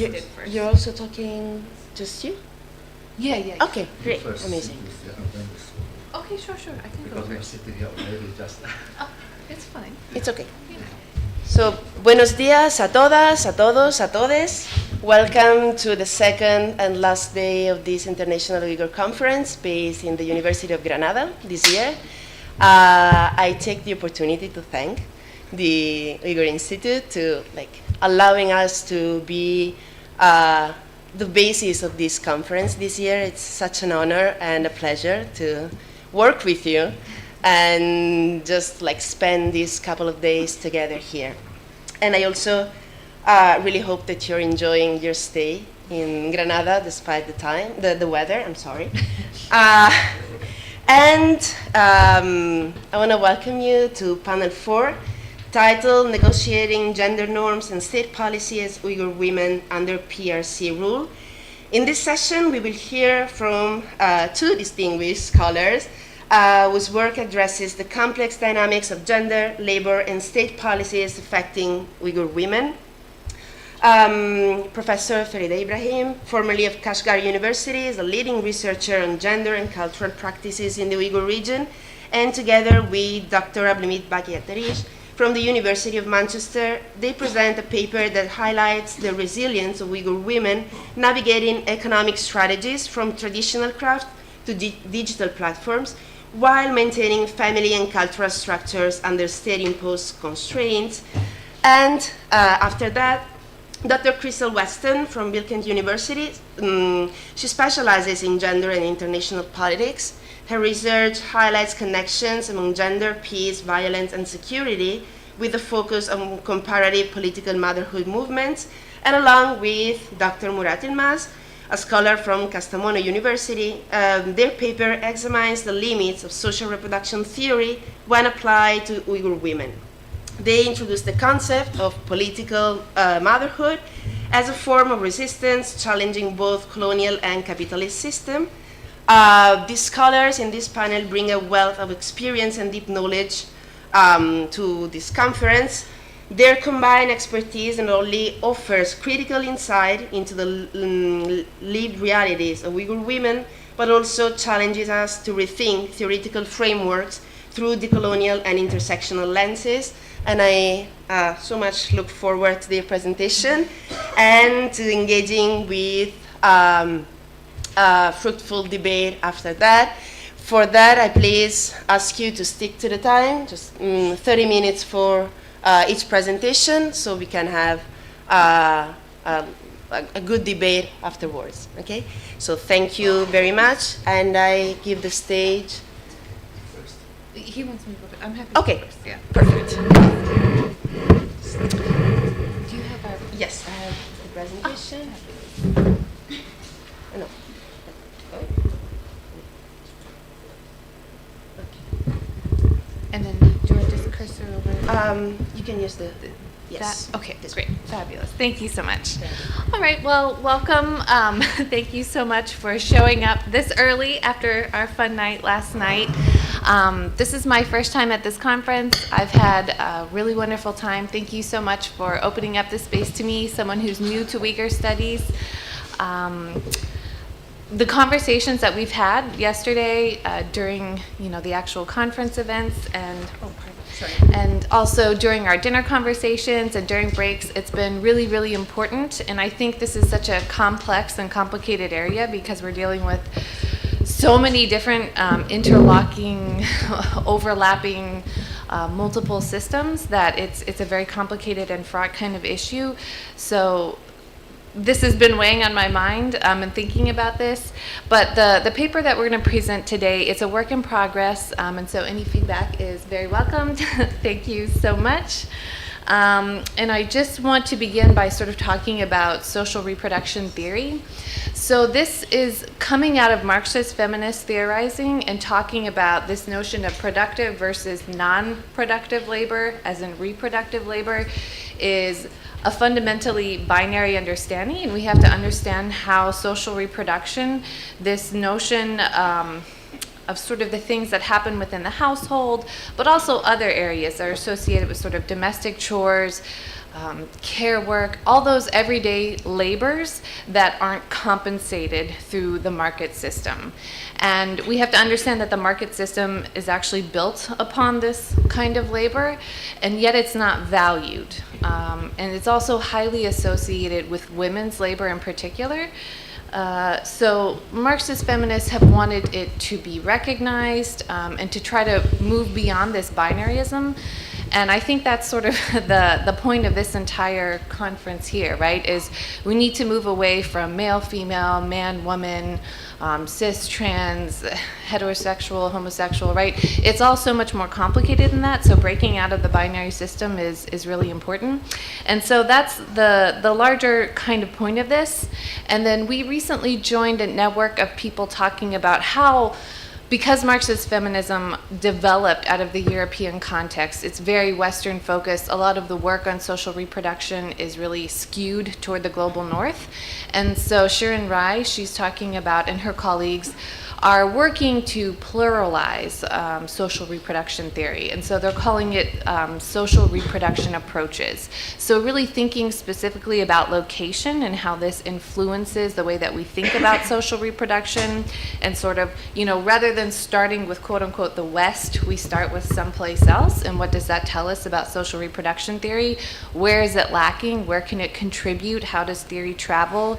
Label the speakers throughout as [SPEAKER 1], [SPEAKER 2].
[SPEAKER 1] interested first.
[SPEAKER 2] You're also talking just you?
[SPEAKER 1] Yeah.
[SPEAKER 2] Okay, great,
[SPEAKER 3] First,
[SPEAKER 2] amazing.
[SPEAKER 1] Okay, sure. I can go
[SPEAKER 3] Because we're
[SPEAKER 1] first.
[SPEAKER 3] sitting here already just.
[SPEAKER 1] Oh, it's fine.
[SPEAKER 2] It's okay.
[SPEAKER 1] Yeah.
[SPEAKER 2] So, buenos días a todas, a todos, a todes. Welcome to the second and last day of this International Uyghur Conference based in the University of Granada this year. I take the opportunity to thank the Uyghur Institute to allowing us to be the basis of this conference this year. It's such an honor and a pleasure to work with you and just spend these couple of days together here. And I also really hope that you're enjoying your stay in Granada despite the weather, I'm sorry. And I want to welcome you to panel 4, titled Negotiating Gender Norms and State Policy as Uyghur Women Under PRC Rule. In this session, we will hear from two distinguished scholars whose work addresses the complex dynamics of gender, labor, and state policies affecting Uyghur women. Professor Farida Ibrahim, formerly of Kashgar University, is a leading researcher on gender and cultural practices in the Uyghur region, and together with Dr. Abdulhamid Bakiatarish from the University of Manchester, they present a paper that highlights the resilience of Uyghur women navigating economic strategies from traditional craft to digital platforms, while maintaining family and cultural structures under state-imposed constraints. And after that, Dr. Crystal Weston from Bilkent University, she specializes in gender and international politics. Her research highlights connections among gender, peace, violence, and security with a focus on comparative political motherhood movements. And along with Dr. Murat Ilmaz, a scholar from Kastamonu University, their paper examines the limits of social reproduction theory when applied to Uyghur women. They introduce the concept of political motherhood as a form of resistance challenging both colonial and capitalist system. These scholars in this panel bring a wealth of experience and deep knowledge to this conference. Their combined expertise not only offers critical insight into the lived realities of Uyghur women, but also challenges us to rethink theoretical frameworks through decolonial and intersectional lenses. And I so much look forward to their presentation and to engaging with fruitful debate after that. For that, I please ask you to stick to the time, just 30 minutes for each presentation, so we can have a good debate afterwards, okay? So thank you very much, and I give the stage.
[SPEAKER 1] He wants me to go first. I'm happy to
[SPEAKER 2] Okay,
[SPEAKER 1] go first. Yeah.
[SPEAKER 2] perfect.
[SPEAKER 1] Do you have our?
[SPEAKER 2] Yes, I have the presentation. No.
[SPEAKER 1] And then do I just cursor over?
[SPEAKER 2] You can use the yes.
[SPEAKER 1] That? Okay, great, fabulous. Thank you so much. All right, well, welcome. Thank you so much for showing up this early after our fun night last night. This is my first time at this conference. I've had a really wonderful time. Thank you so much for opening up this space to me, someone who's new to Uyghur studies. The conversations that we've had yesterday during, the actual conference events and also during our dinner conversations and during breaks, it's been really, really important. And I think this is such a complex and complicated area because we're dealing with so many different interlocking, overlapping multiple systems that it's a very complicated and fraught kind of issue. So this has been weighing on my mind and thinking about this, but the paper that we're going to present today is a work in progress, and so any feedback is very welcomed. Thank you so much. And I just want to begin by sort of talking about social reproduction theory. So this is coming out of Marxist feminist theorizing and talking about this notion of productive versus non-productive labor, as in reproductive labor, is a fundamentally binary understanding, and we have to understand how social reproduction, this notion of sort of the things that happen within the household, but also other areas that are associated with sort of domestic chores, care work, all those everyday labors that aren't compensated through the market system. And we have to understand that the market system is actually built upon this kind of labor, and yet it's not valued. And it's also highly associated with women's labor in particular. So Marxist feminists have wanted it to be recognized and to try to move beyond this binaryism. And I think that's sort of the point of this entire conference here, right, is we need to move away from male, female, man, woman, cis, trans, heterosexual, homosexual, right? It's all so much more complicated than that, so breaking out of the binary system is really important. And so that's the larger kind of point of this. And then we recently joined a network of people talking about how, because Marxist feminism developed out of the European context, it's very Western focused. A lot of the work on social reproduction is really skewed toward the global north. And so Shirin Rai, she's talking about, and her colleagues are working to pluralize social reproduction theory. And so they're calling it social reproduction approaches. So really thinking specifically about location and how this influences the way that we think about social reproduction, and sort of, you know, rather than starting with quote unquote the West, we start with someplace else. And what does that tell us about social reproduction theory? Where is it lacking? Where can it contribute? How does theory travel?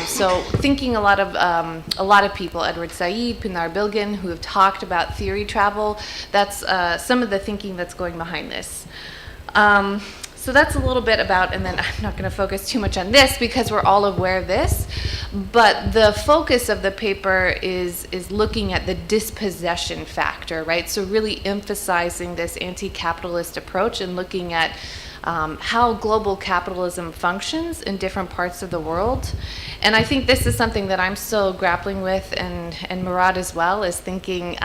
[SPEAKER 1] So thinking a lot of people, Edward Said, Pinar Bilgin, who have talked about theory travel, that's some of the thinking that's going behind this. So that's a little bit about, and then I'm not going to focus too much on this because we're all aware of this, but the focus of the paper is looking at the dispossession factor, right? So really emphasizing this anti-capitalist approach and looking at how global capitalism functions in different parts of the world. And I think this is something that I'm still grappling with, and Murad as well, is thinking,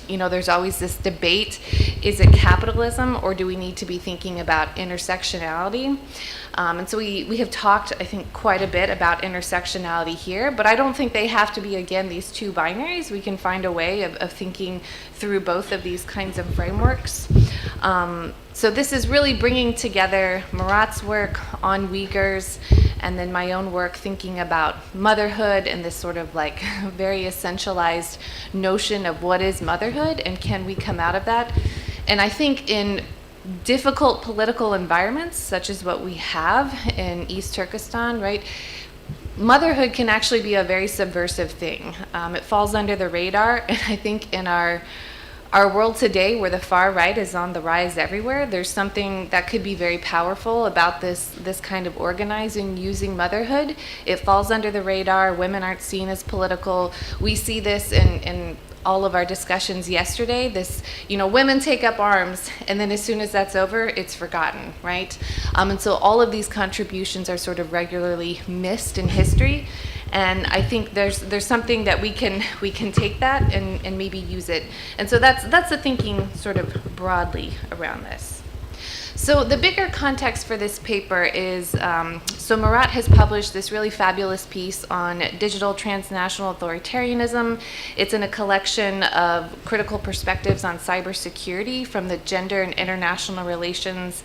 [SPEAKER 1] you know, there's always this debate, is it capitalism or do we need to be thinking about intersectionality? And so we have talked, I think, quite a bit about intersectionality here, but I don't think they have to be, again, these two binaries. We can find a way of thinking through both of these kinds of frameworks. So this is really bringing together Murat's work on Uyghurs and then my own work thinking about motherhood and this sort of like very essentialized notion of what is motherhood and can we come out of that. And I think in difficult political environments, such as what we have in East Turkestan, right, motherhood can actually be a very subversive thing. It falls under the radar, and I think in our world today, where the far right is on the rise everywhere, there's something that could be very powerful about this kind of organizing using motherhood. It falls under the radar. Women aren't seen as political. We see this in all of our discussions yesterday, this, you know, women take up arms, and then as soon as that's over, it's forgotten, right? And so all of these contributions are sort of regularly missed in history. And I think there's something that we can take that and maybe use it. And so that's the thinking sort of broadly around this. So the bigger context for this paper is, so Murat has published this really fabulous piece on digital transnational authoritarianism. It's in a collection of critical perspectives on cybersecurity from the Gender and International Relations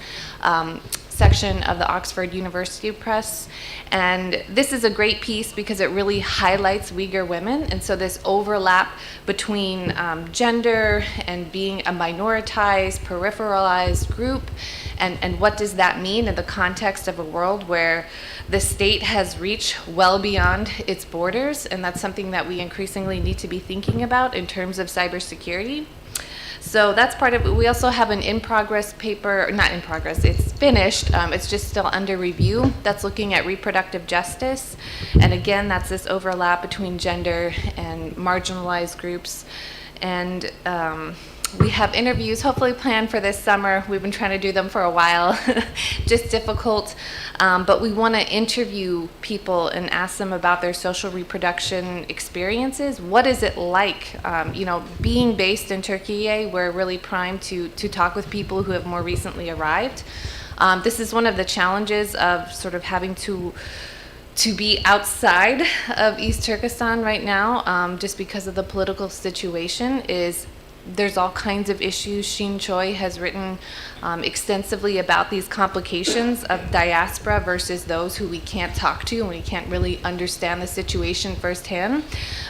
[SPEAKER 1] section of the Oxford University Press. And this is a great piece because it really highlights Uyghur women. And so this overlap between gender and being a minoritized, peripheralized group, and what does that mean in the context of a world where the state has reached well beyond its borders. And that's something that we increasingly need to be thinking about in terms of cybersecurity. So that's part of it. We also have an in-progress paper, not in progress, it's finished, it's just still under review, that's looking at reproductive justice. And again, that's this overlap between gender and marginalized groups. And we have interviews hopefully planned for this summer. We've been trying to do them for a while, just difficult. But we want to interview people and ask them about their social reproduction experiences. What is it like? You know, being based in Turkey, we're really primed to talk with people who have more recently arrived. This is one of the challenges of sort of having to be outside of East Turkestan right now, just because of the political situation, is There's all kinds of issues. Xin Choi has written extensively about these complications of diaspora versus those who we can't talk to and we can't really understand the situation firsthand.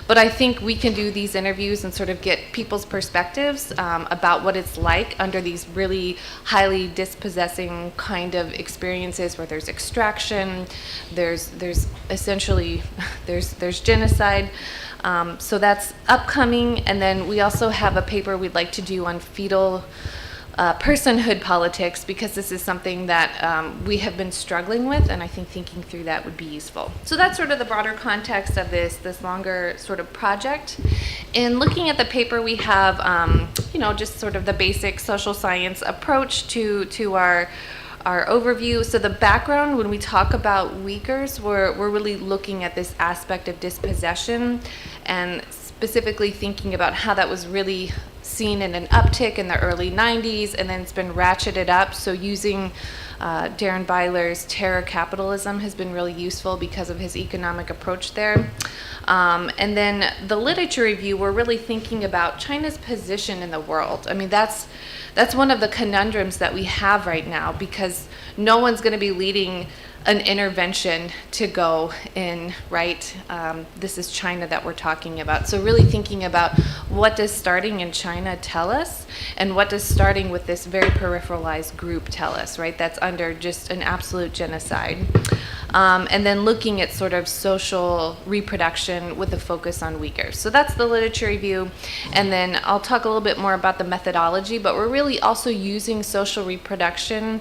[SPEAKER 1] But I think we can do these interviews and sort of get people's perspectives about what it's like under these really highly dispossessing kind of experiences where there's extraction, there's essentially there's genocide. So that's upcoming, and then we also have a paper we'd like to do on fetal personhood politics, because this is something that we have been struggling with, and I think thinking through that would be useful. So that's sort of the broader context of this longer sort of project. In looking at the paper, we have just sort of the basic social science approach to our overview. So the background, when we talk about Uyghurs, we're really looking at this aspect of dispossession and specifically thinking about how that was really seen in an uptick in the early 90s, and then it's been ratcheted up. So using Darren Byler's terror capitalism has been really useful because of his economic approach there. And then the literature review, we're really thinking about China's position in the world. I mean, that's one of the conundrums that we have right now, because no one's going to be leading an intervention to go in, right? This is China that we're talking about. So really thinking about what does starting in China tell us, and what does starting with this very peripheralized group tell us, right? That's under just an absolute genocide. And then looking at sort of social reproduction with a focus on Uyghurs. So that's the literature review. And then I'll talk a little bit more about the methodology, but we're really also using social reproduction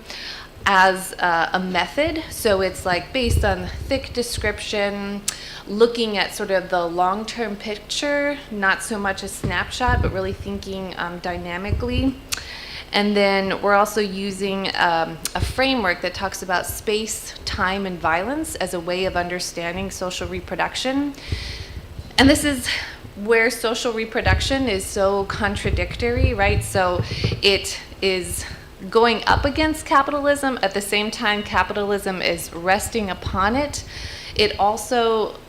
[SPEAKER 1] as a method. So it's like based on thick description, looking at sort of the long-term picture, not so much a snapshot, but really thinking dynamically. And then we're also using a framework that talks about space, time, and violence as a way of understanding social reproduction. And this is where social reproduction is so contradictory, right? So it is going up against capitalism. At the same time, capitalism is resting upon it. It also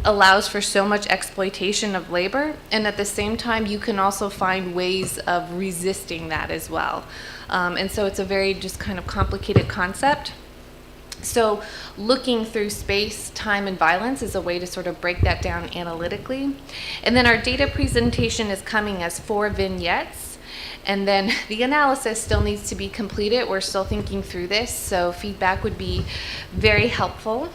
[SPEAKER 1] allows for so much exploitation of labor, and at the same time you can also find ways of resisting that as well. And so it's a very just kind of complicated concept. So looking through space, time, and violence is a way to sort of break that down analytically. And then our data presentation is coming as 4 vignettes. And then the analysis still needs to be completed. We're still thinking through this, so feedback would be very helpful.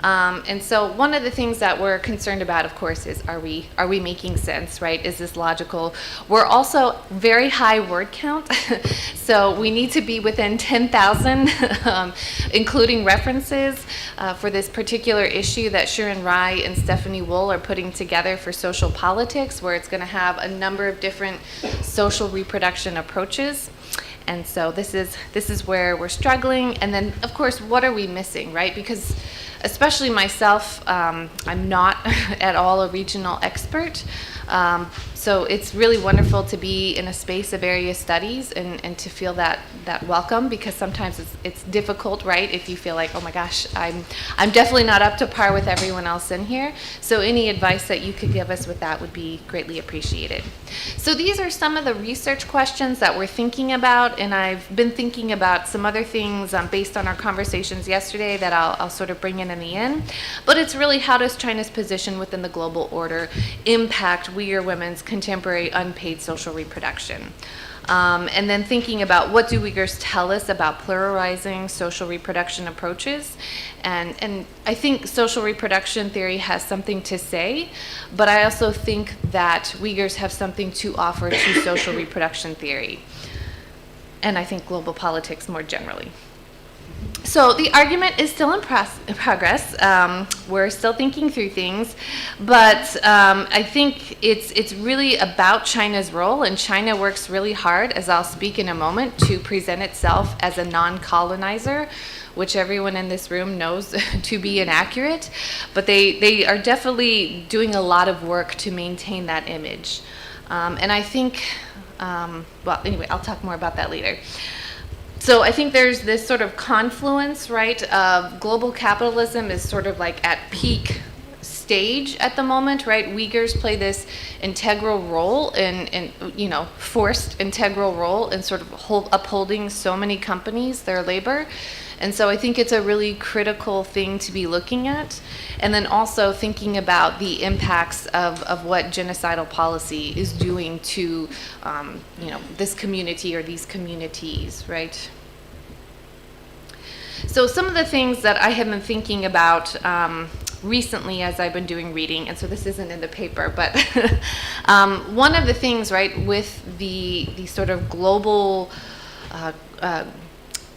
[SPEAKER 1] And so one of the things that we're concerned about, of course, is are we making sense, right? Is this logical? We're also very high word count, so we need to be within 10,000, including references for this particular issue that Sharon Rai and Stephanie Wool are putting together for social politics, where it's going to have a number of different social reproduction approaches. And so this is where we're struggling. And then, of course, what are we missing, right? Because especially myself, I'm not at all a regional expert. So it's really wonderful to be in a space of area studies and to feel that welcome, because sometimes it's difficult, right? If you feel like, oh my gosh, I'm definitely not up to par with everyone else in here. So any advice that you could give us with that would be greatly appreciated. So these are some of the research questions that we're thinking about, and I've been thinking about some other things based on our conversations yesterday that I'll sort of bring in the end. But it's really, how does China's position within the global order impact Uyghur women's contemporary unpaid social reproduction? And then thinking about what do Uyghurs tell us about pluralizing social reproduction approaches. And I think social reproduction theory has something to say, but I also think that Uyghurs have something to offer to social reproduction theory, and I think global politics more generally. So the argument is still in progress. We're still thinking through things, but I think it's really about China's role, and China works really hard, as I'll speak in a moment, to present itself as a non-colonizer, which everyone in this room knows to be inaccurate, but they are definitely doing a lot of work to maintain that image. And I think, well, anyway, I'll talk more about that later. So I think there's this sort of confluence, right, of global capitalism is sort of like at peak stage at the moment, right? Uyghurs play this integral role in forced integral role in sort of upholding so many companies, their labor. And so I think it's a really critical thing to be looking at. And then also thinking about the impacts of what genocidal policy is doing to, this community or these communities, right? So some of the things that I have been thinking about recently as I've been doing reading, and so this isn't in the paper, but one of the things, right, with the sort of global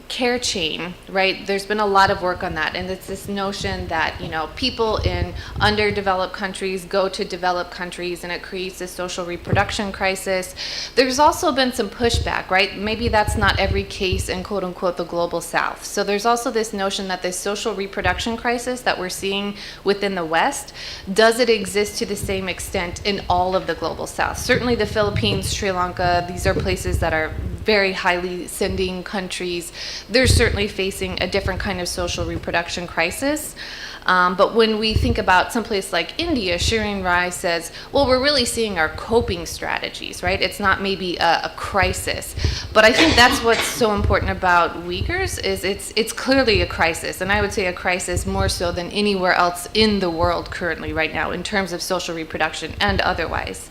[SPEAKER 1] care chain, right? There's been a lot of work on that, and it's this notion that people in underdeveloped countries go to developed countries, and it creates a social reproduction crisis. There's also been some pushback, right? Maybe that's not every case in quote unquote the global South. So there's also this notion that this social reproduction crisis that we're seeing within the West, does it exist to the same extent in all of the global South? Certainly the Philippines, Sri Lanka, these are places that are very highly sending countries. They're certainly facing a different kind of social reproduction crisis. But when we think about someplace like India, Shirin Rai says, well, we're really seeing our coping strategies, right? It's not maybe a crisis. But I think that's what's so important about Uyghurs is it's clearly a crisis. And I would say a crisis more so than anywhere else in the world currently right now in terms of social reproduction and otherwise.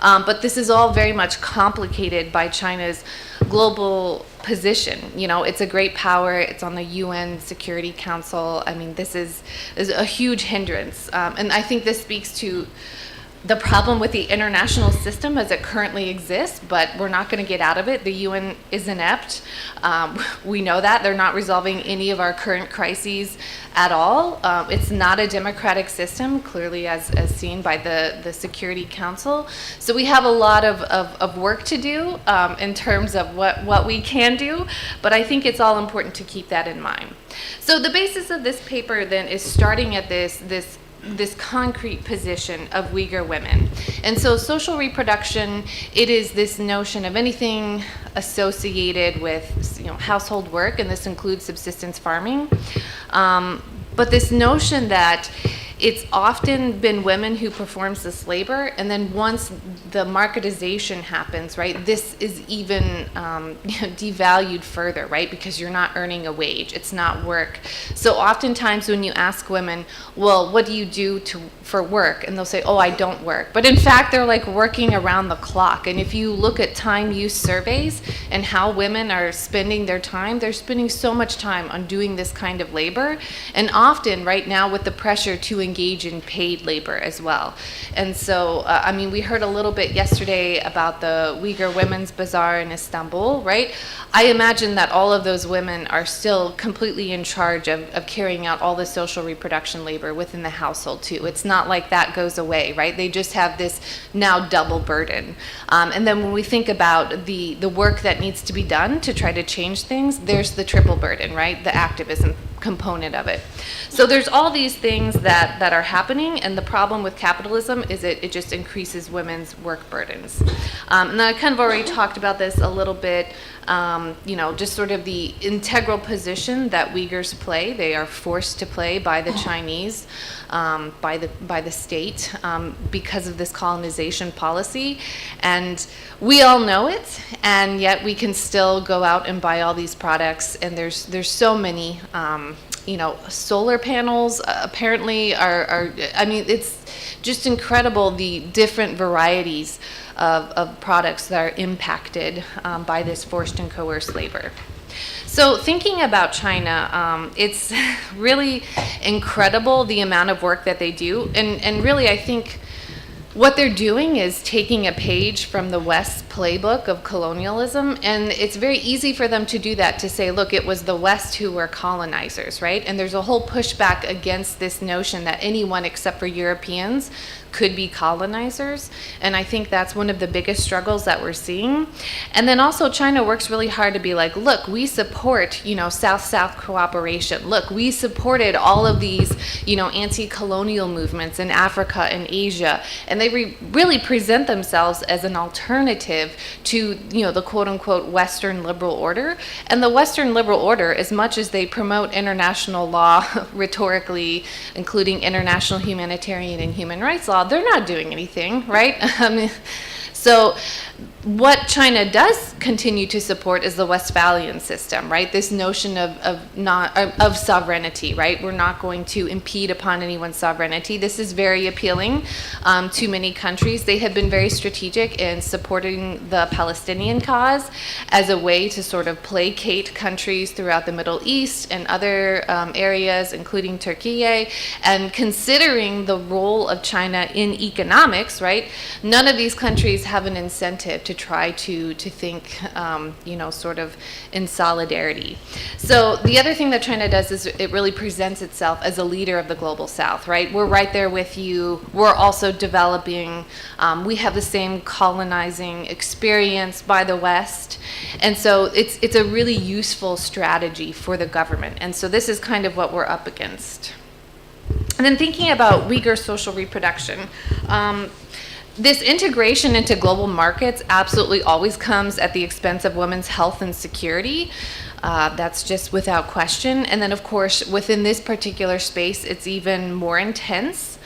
[SPEAKER 1] But this is all very much complicated by China's global position. It's a great power. It's on the UN Security Council. I mean, this is a huge hindrance. And I think this speaks to the problem with the international system as it currently exists, but we're not going to get out of it. The UN is inept. We know that. They're not resolving any of our current crises at all. It's not a democratic system, clearly as seen by the Security Council. So we have a lot of work to do in terms of what we can do, but I think it's all important to keep that in mind. So the basis of this paper then is starting at this concrete position of Uyghur women. And so social reproduction, it is this notion of anything associated with household work, and this includes subsistence farming. But this notion that it's often been women who performs this labor, and then once the marketization happens, right, this is even devalued further, right, because you're not earning a wage, it's not work. So oftentimes when you ask women, well, what do you do for work? And they'll say, oh, I don't work. But in fact, they're like working around the clock. And if you look at time use surveys and how women are spending their time, they're spending so much time on doing this kind of labor. And often right now with the pressure to engage in paid labor as well. And so, we heard a little bit yesterday about the Uyghur Women's Bazaar in Istanbul, right? I imagine that all of those women are still completely in charge of carrying out all the social reproduction labor within the household too. It's not like that goes away, right? They just have this now double burden. And then when we think about the work that needs to be done to try to change things, there's the triple burden, right? The activism component of it. So there's all these things that are happening, and the problem with capitalism is it just increases women's work burdens. And I kind of already talked about this a little bit, just sort of the integral position that Uyghurs play. They are forced to play by the Chinese, by the state, because of this colonization policy. And we all know it, and yet we can still go out and buy all these products, and there's so many solar panels apparently are it's just incredible the different varieties of products that are impacted by this forced and coerced labor. So thinking about China, it's really incredible the amount of work that they do, and really I think what they're doing is taking a page from the West's playbook of colonialism, and it's very easy for them to do that, to say, look, it was the West who were colonizers, right? And there's a whole pushback against this notion that anyone except for Europeans could be colonizers. And I think that's one of the biggest struggles that we're seeing. And then also China works really hard to be like, look, we support, South-South cooperation. Look, we supported all of these, anti-colonial movements in Africa and Asia. And they really present themselves as an alternative to, the quote-unquote Western liberal order. And the Western liberal order, as much as they promote international law rhetorically, including international humanitarian and human rights law, they're not doing anything, right? So what China does continue to support is the Westphalian system, right? This notion of sovereignty, right? We're not going to impede upon anyone's sovereignty. This is very appealing to many countries. They have been very strategic in supporting the Palestinian cause as a way to sort of placate countries throughout the Middle East and other areas, including Turkey. And considering the role of China in economics, right? None of these countries have an incentive to try to think, sort of in solidarity. So the other thing that China does is it really presents itself as a leader of the global South, right? We're right there with you. We're also developing. We have the same colonizing experience by the West. And so it's a really useful strategy for the government. And so this is kind of what we're up against. And then thinking about Uyghur social reproduction, this integration into global markets absolutely always comes at the expense of women's health and security. That's just without question. And then, of course, within this particular space, it's even more intense.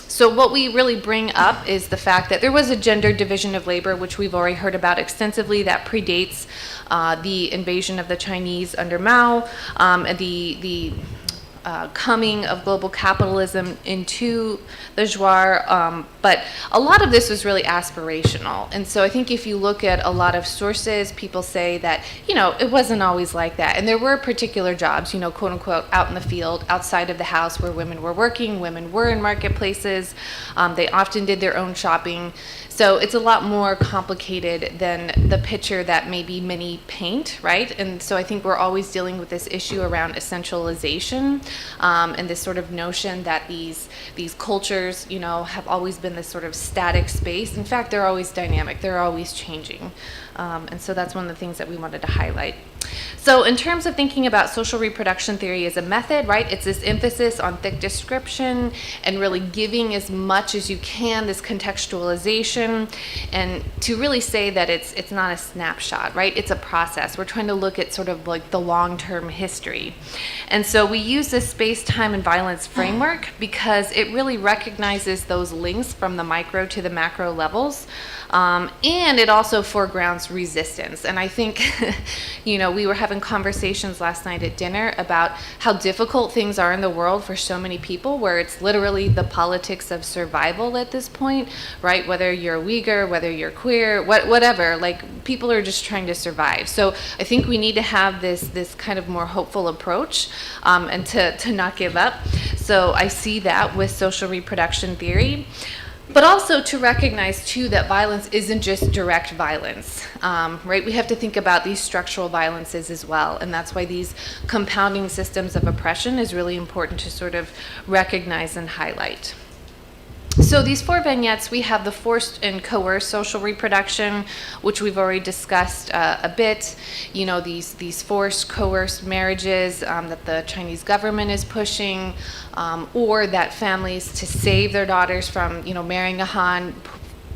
[SPEAKER 1] So what we really bring up is the fact that there was a gender division of labor, which we've already heard about extensively, that predates the invasion of the Chinese under Mao, and the coming of global capitalism into the Zhuar, but a lot of this was really aspirational. And so I think if you look at a lot of sources, people say that, it wasn't always like that. And there were particular jobs, quote unquote, out in the field, outside of the house where women were working, women were in marketplaces, they often did their own shopping. So it's a lot more complicated than the picture that maybe many paint, right? And so I think we're always dealing with this issue around essentialization, and this sort of notion that these cultures, have always been this sort of static space. In fact, they're always dynamic. They're always changing. And so that's one of the things that we wanted to highlight. So in terms of thinking about social reproduction theory as a method, right, it's this emphasis on thick description and really giving as much as you can, this contextualization, and to really say that it's not a snapshot, right? It's a process. We're trying to look at sort of like the long-term history. And so we use this space, time, and violence framework because it really recognizes those links from the micro to the macro levels. And it also foregrounds resistance. And I think, we were having conversations last night at dinner about how difficult things are in the world for so many people, where it's literally the politics of survival at this point, right? Whether you're Uyghur, whether you're queer, whatever, like people are just trying to survive. So I think we need to have this kind of more hopeful approach, and to not give up. So I see that with social reproduction theory. But also to recognize, too, that violence isn't just direct violence, right? We have to think about these structural violences as well, and that's why these compounding systems of oppression is really important to sort of recognize and highlight. So these 4 vignettes, we have the forced and coerced social reproduction, which we've already discussed a bit. These forced, coerced marriages that the Chinese government is pushing, or that families, to save their daughters from, marrying a Han,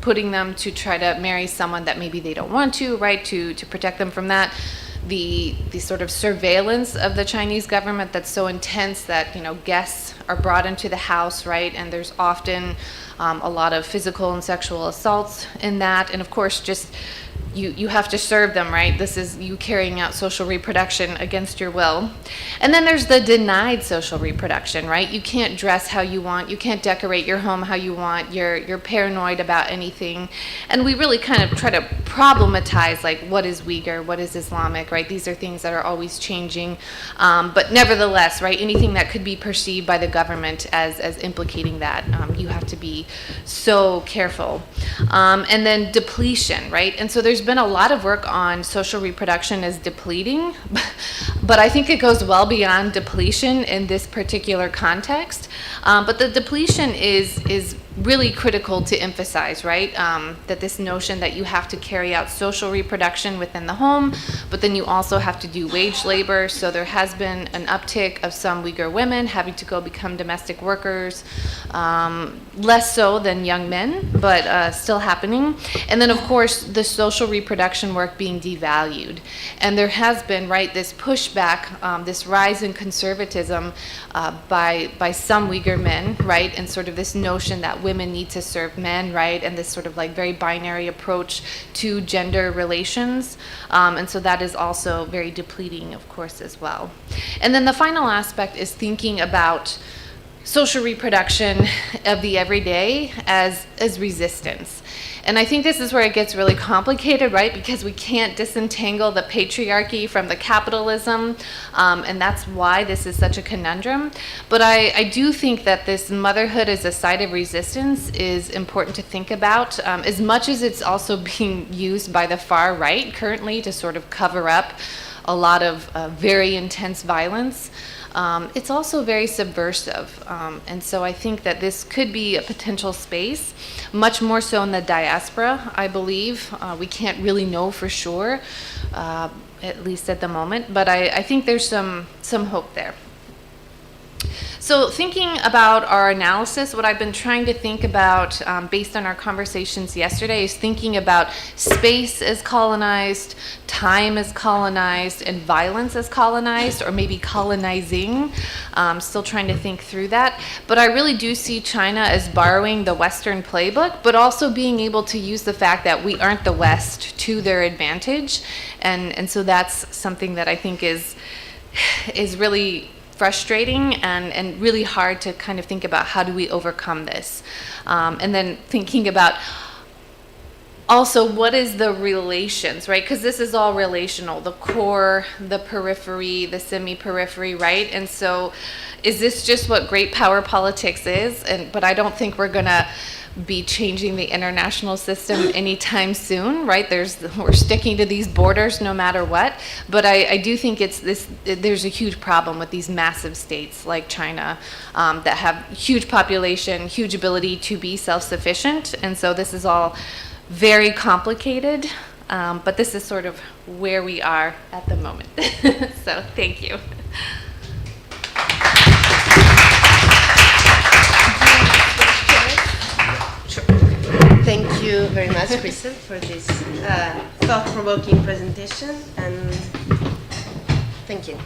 [SPEAKER 1] putting them to try to marry someone that maybe they don't want to, right, to protect them from that. The sort of surveillance of the Chinese government that's so intense that, guests are brought into the house, right? And there's often a lot of physical and sexual assaults in that. And of course, just you have to serve them, right? This is you carrying out social reproduction against your will. And then there's the denied social reproduction, right? You can't dress how you want. You can't decorate your home how you want. You're paranoid about anything. And we really kind of try to problematize, like, what is Uyghur? What is Islamic, right? These are things that are always changing. But nevertheless, right, anything that could be perceived by the government as implicating that, you have to be so careful. And then depletion, right? And so there's been a lot of work on social reproduction as depleting, but I think it goes well beyond depletion in this particular context. But the depletion is really critical to emphasize, right? That this notion that you have to carry out social reproduction within the home, but then you also have to do wage labor. So there has been an uptick of some Uyghur women having to go become domestic workers, less so than young men, but still happening. And then, of course, the social reproduction work being devalued. And there has been, right, this pushback, this rise in conservatism by some Uyghur men, right, and sort of this notion that women need to serve men, right, and this sort of like very binary approach to gender relations. And so that is also very depleting, of course, as well. And then the final aspect is thinking about social reproduction of the everyday as resistance. And I think this is where it gets really complicated, right? Because we can't disentangle the patriarchy from the capitalism, and that's why this is such a conundrum. But I do think that this motherhood as a site of resistance is important to think about, as much as it's also being used by the far right currently to sort of cover up a lot of very intense violence. It's also very subversive. And so I think that this could be a potential space, much more so in the diaspora, I believe. We can't really know for sure, at least at the moment, but I think there's some hope there. So thinking about our analysis, what I've been trying to think about based on our conversations yesterday is thinking about space as colonized, time as colonized, and violence as colonized, or maybe colonizing. Still trying to think through that. But I really do see China as borrowing the Western playbook, but also being able to use the fact that we aren't the West to their advantage. And so that's something that I think is really frustrating and really hard to kind of think about how do we overcome this. And then thinking about also what is the relations, right? Because this is all relational, the core, the periphery, the semi-periphery, right? And so is this just what great power politics is? But I don't think we're gonna be changing the international system anytime soon, right? We're sticking to these borders no matter what. But I do think there's a huge problem with these massive states like China that have huge population, huge ability to be self-sufficient. And so this is all very complicated, but this is sort of where we are at the moment. So thank you.
[SPEAKER 2] Thank you very much, Crystal, for this thought-provoking presentation, and thank you.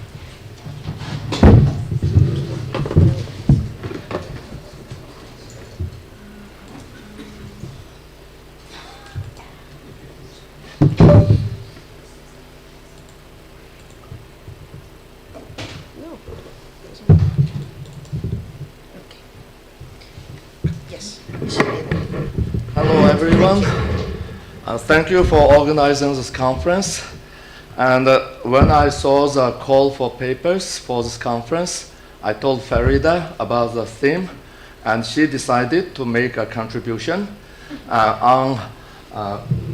[SPEAKER 2] Yes.
[SPEAKER 3] Hello everyone. Thank you for organizing this conference. And when I saw the call for papers for this conference, I told Farida about the theme, and she decided to make a contribution on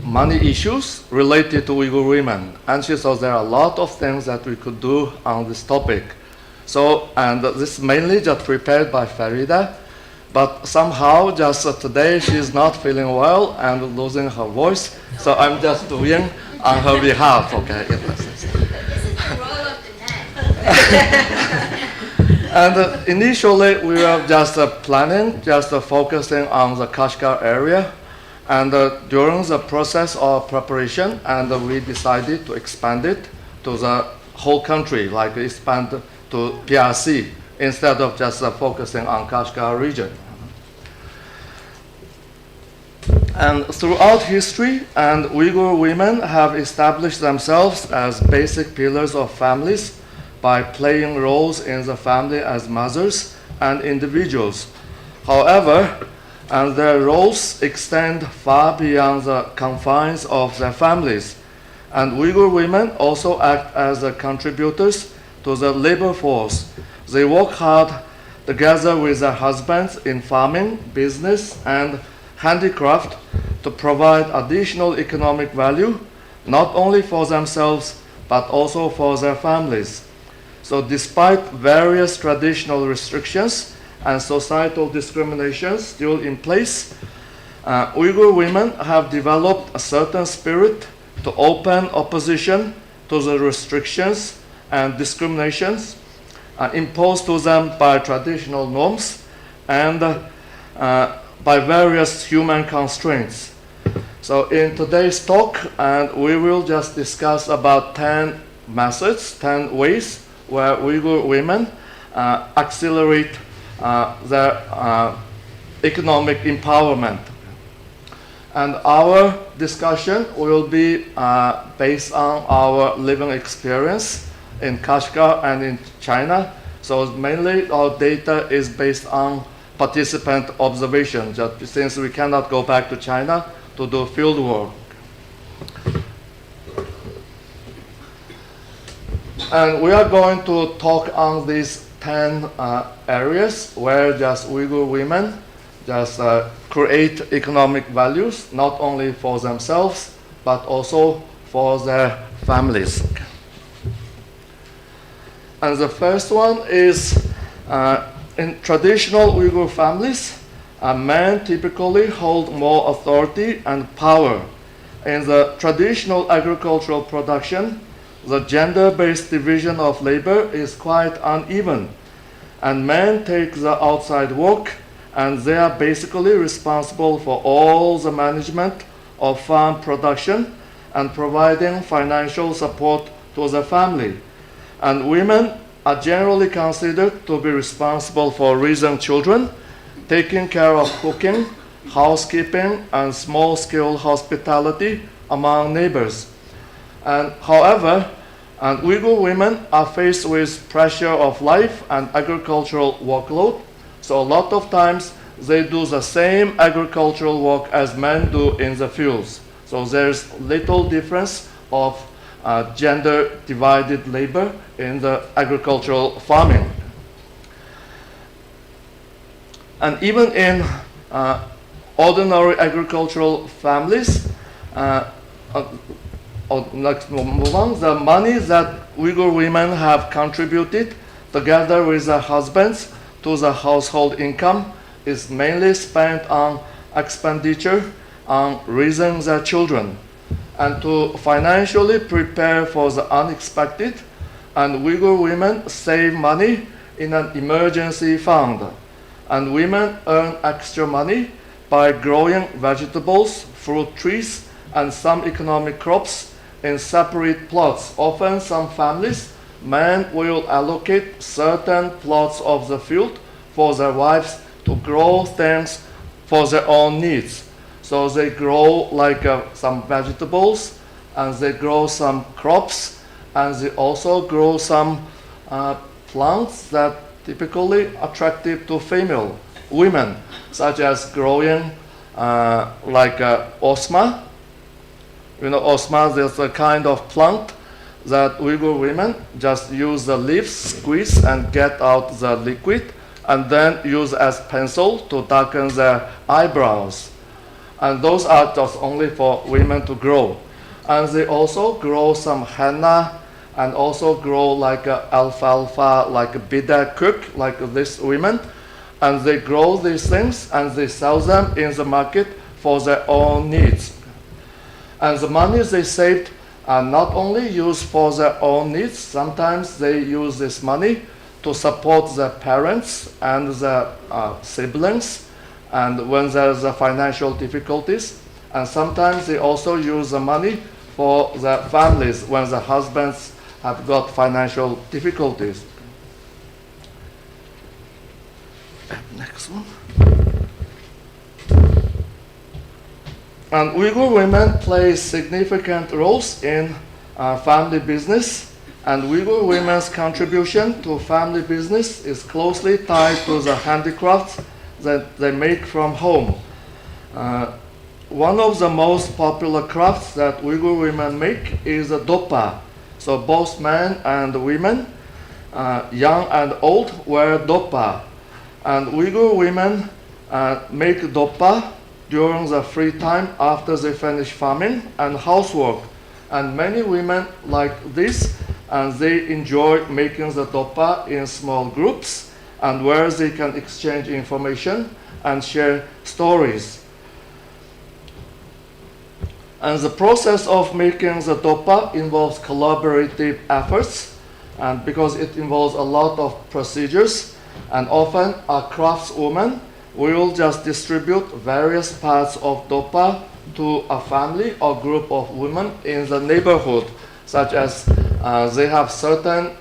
[SPEAKER 3] money issues related to Uyghur women. And she thought there are a lot of things that we could do on this topic. So, and this is mainly just prepared by Farida. But somehow, just today, she's not feeling well and losing her voice. So I'm just doing on her behalf, okay?
[SPEAKER 4] This is the role of the net.
[SPEAKER 3] And initially, we were just planning, just focusing on the Kashgar area. And during the process of preparation, and we decided to expand it to the whole country, like expand to PRC, instead of just focusing on Kashgar region. And throughout history, and Uyghur women have established themselves as basic pillars of families by playing roles in the family as mothers and individuals. However, and their roles extend far beyond the confines of their families. And Uyghur women also act as contributors to the labor force. They work hard together with their husbands in farming, business, and handicraft to provide additional economic value, not only for themselves, but also for their families. So despite various traditional restrictions and societal discrimination still in place, Uyghur women have developed a certain spirit to open opposition to the restrictions and discriminations imposed to them by traditional norms and by various human constraints. So in today's talk, we will just discuss about 10 methods, 10 ways where Uyghur women accelerate their economic empowerment. And our discussion will be based on our living experience in Kashgar and in China. So mainly our data is based on participant observation, just since we cannot go back to China to do field work. And we are going to talk on these 10 areas where just Uyghur women just create economic values, not only for themselves, but also for their families. And the first one is in traditional Uyghur families, men typically hold more authority and power. In the traditional agricultural production, the gender-based division of labor is quite uneven, and men take the outside work, and they are basically responsible for all the management of farm production and providing financial support to the family. And women are generally considered to be responsible for raising children, taking care of cooking, housekeeping, and small-scale hospitality among neighbors. And however, Uyghur women are faced with pressure of life and agricultural workload. So a lot of times they do the same agricultural work as men do in the fields. So there's little difference of gender divided labor in the agricultural farming. And even in ordinary agricultural families, let's move on. The money that Uyghur women have contributed together with their husbands to the household income is mainly spent on expenditure on raising their children. And to financially prepare for the unexpected, and Uyghur women save money in an emergency fund. And women earn extra money by growing vegetables, fruit trees, and some economic crops in separate plots. Often some families, men will allocate certain plots of the field for their wives to grow things for their own needs. So they grow like some vegetables, and they grow some crops, and they also grow some plants that typically attractive to female women, such as growing like osma. You know, osma is a kind of plant that Uyghur women just use the leaves, squeeze, and get out the liquid, and then use as pencil to darken their eyebrows. And those are just only for women to grow. And they also grow some henna, and also grow like alfalfa, like bida cook, like these women. And they grow these things, and they sell them in the market for their own needs. And the money they saved are not only used for their own needs, sometimes they use this money to support their parents and their siblings, and when there's financial difficulties. And sometimes they also use the money for their families when the husbands have got financial difficulties. Next one. And Uyghur women play significant roles in family business, and Uyghur women's contribution to family business is closely tied to the handicrafts that they make from home. One of the most popular crafts that Uyghur women make is a dopa. So both men and women, young and old, wear dopa. And Uyghur women make dopa during the free time after they finish farming and housework. And many women like this, and they enjoy making the dopa in small groups, and where they can exchange information and share stories. And the process of making the dopa involves collaborative efforts, and because it involves a lot of procedures, and often a craftswoman will just distribute various parts of dopa to a family or group of women in the neighborhood, such as they have certain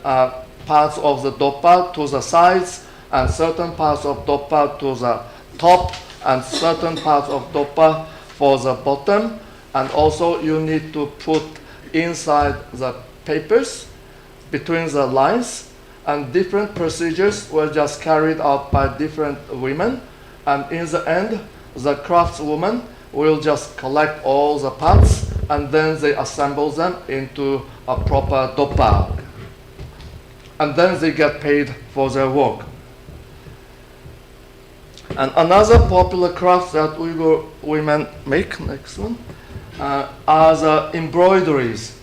[SPEAKER 3] parts of the dopa to the sides, and certain parts of dopa to the top, and certain parts of dopa for the bottom. And also you need to put inside the papers between the lines, and different procedures were just carried out by different women. And in the end, the craftswoman will just collect all the parts, and then they assemble them into a proper dopa. And then they get paid for their work. And another popular craft that Uyghur women make, next one, are the embroideries.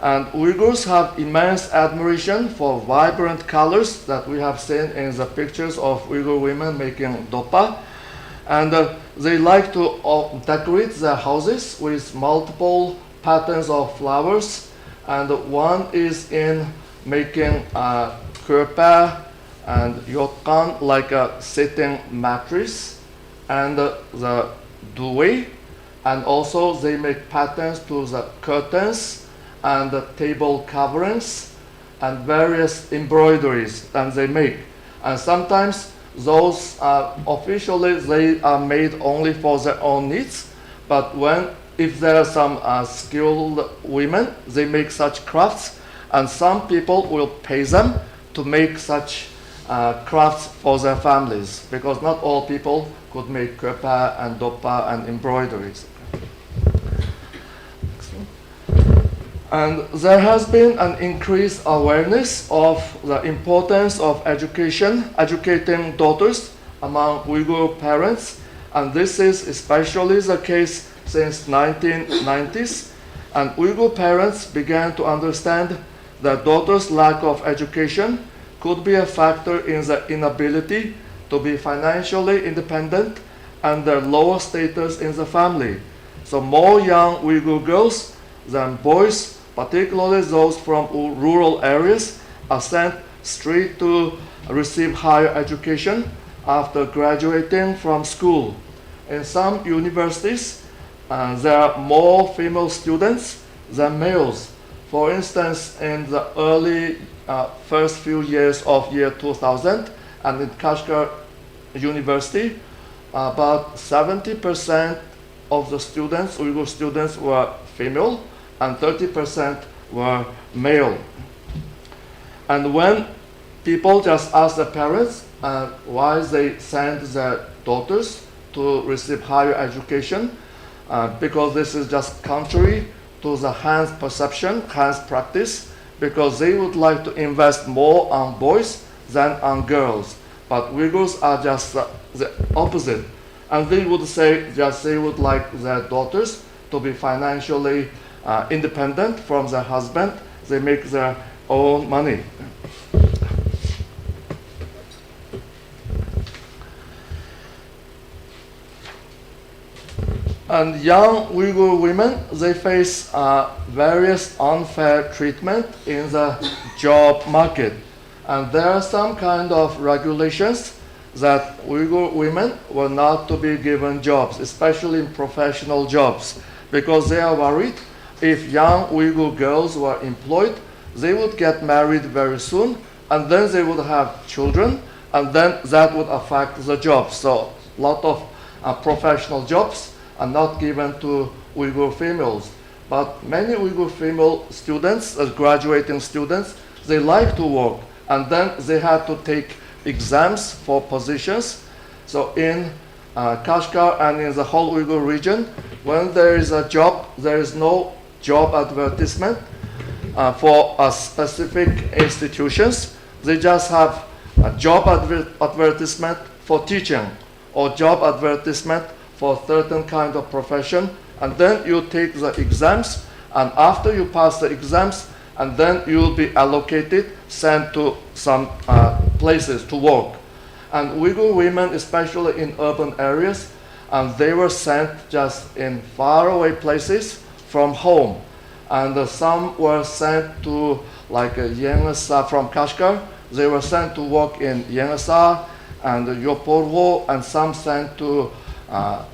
[SPEAKER 3] And Uyghurs have immense admiration for vibrant colors that we have seen in the pictures of Uyghur women making dopa. And they like to decorate their houses with multiple patterns of flowers. And one is in making körpe and yotkan, like a sitting mattress, and the duvet. And also they make patterns to the curtains and the table coverings and various embroideries that they make. And sometimes those officially they are made only for their own needs, but if there are some skilled women, they make such crafts, and some people will pay them to make such crafts for their families, because not all people could make körpe and dopa and embroideries. And there has been an increased awareness of the importance of educating daughters among Uyghur parents, and this is especially the case since 1990s. And Uyghur parents began to understand that daughters' lack of education could be a factor in their inability to be financially independent and their lower status in the family. So more young Uyghur girls than boys, particularly those from rural areas, are sent straight to receive higher education after graduating from school. In some universities, there are more female students than males. For instance, in the early first few years of year 2000, and in Kashgar University, about 70% of the students, Uyghur students, were female, and 30% were male. And when people just ask their parents why they send their daughters to receive higher education, because this is just contrary to the Han's perception, Han's practice, because they would like to invest more on boys than on girls. But Uyghurs are just the opposite. And they would say just they would like their daughters to be financially independent from their husband. They make their own money. And young Uyghur women, they face various unfair treatment in the job market. And there are some kind of regulations that Uyghur women were not to be given jobs, especially in professional jobs, because they are worried if young Uyghur girls were employed, they would get married very soon, and then they would have children, and then that would affect the job. So a lot of professional jobs are not given to Uyghur females. But many Uyghur female students, graduating students, they like to work, and then they had to take exams for positions. So in Kashgar and in the whole Uyghur region, when there is a job, there is no job advertisement for specific institutions. They just have a job advertisement for teaching, or job advertisement for certain kind of profession, and then you take the exams, and after you pass the exams, and then you will be allocated, sent to some places to work. And Uyghur women, especially in urban areas, and they were sent just in faraway places from home. And some were sent to like Yengasa from Kashgar. They were sent to work in Yengasa and Yoporho, and some sent to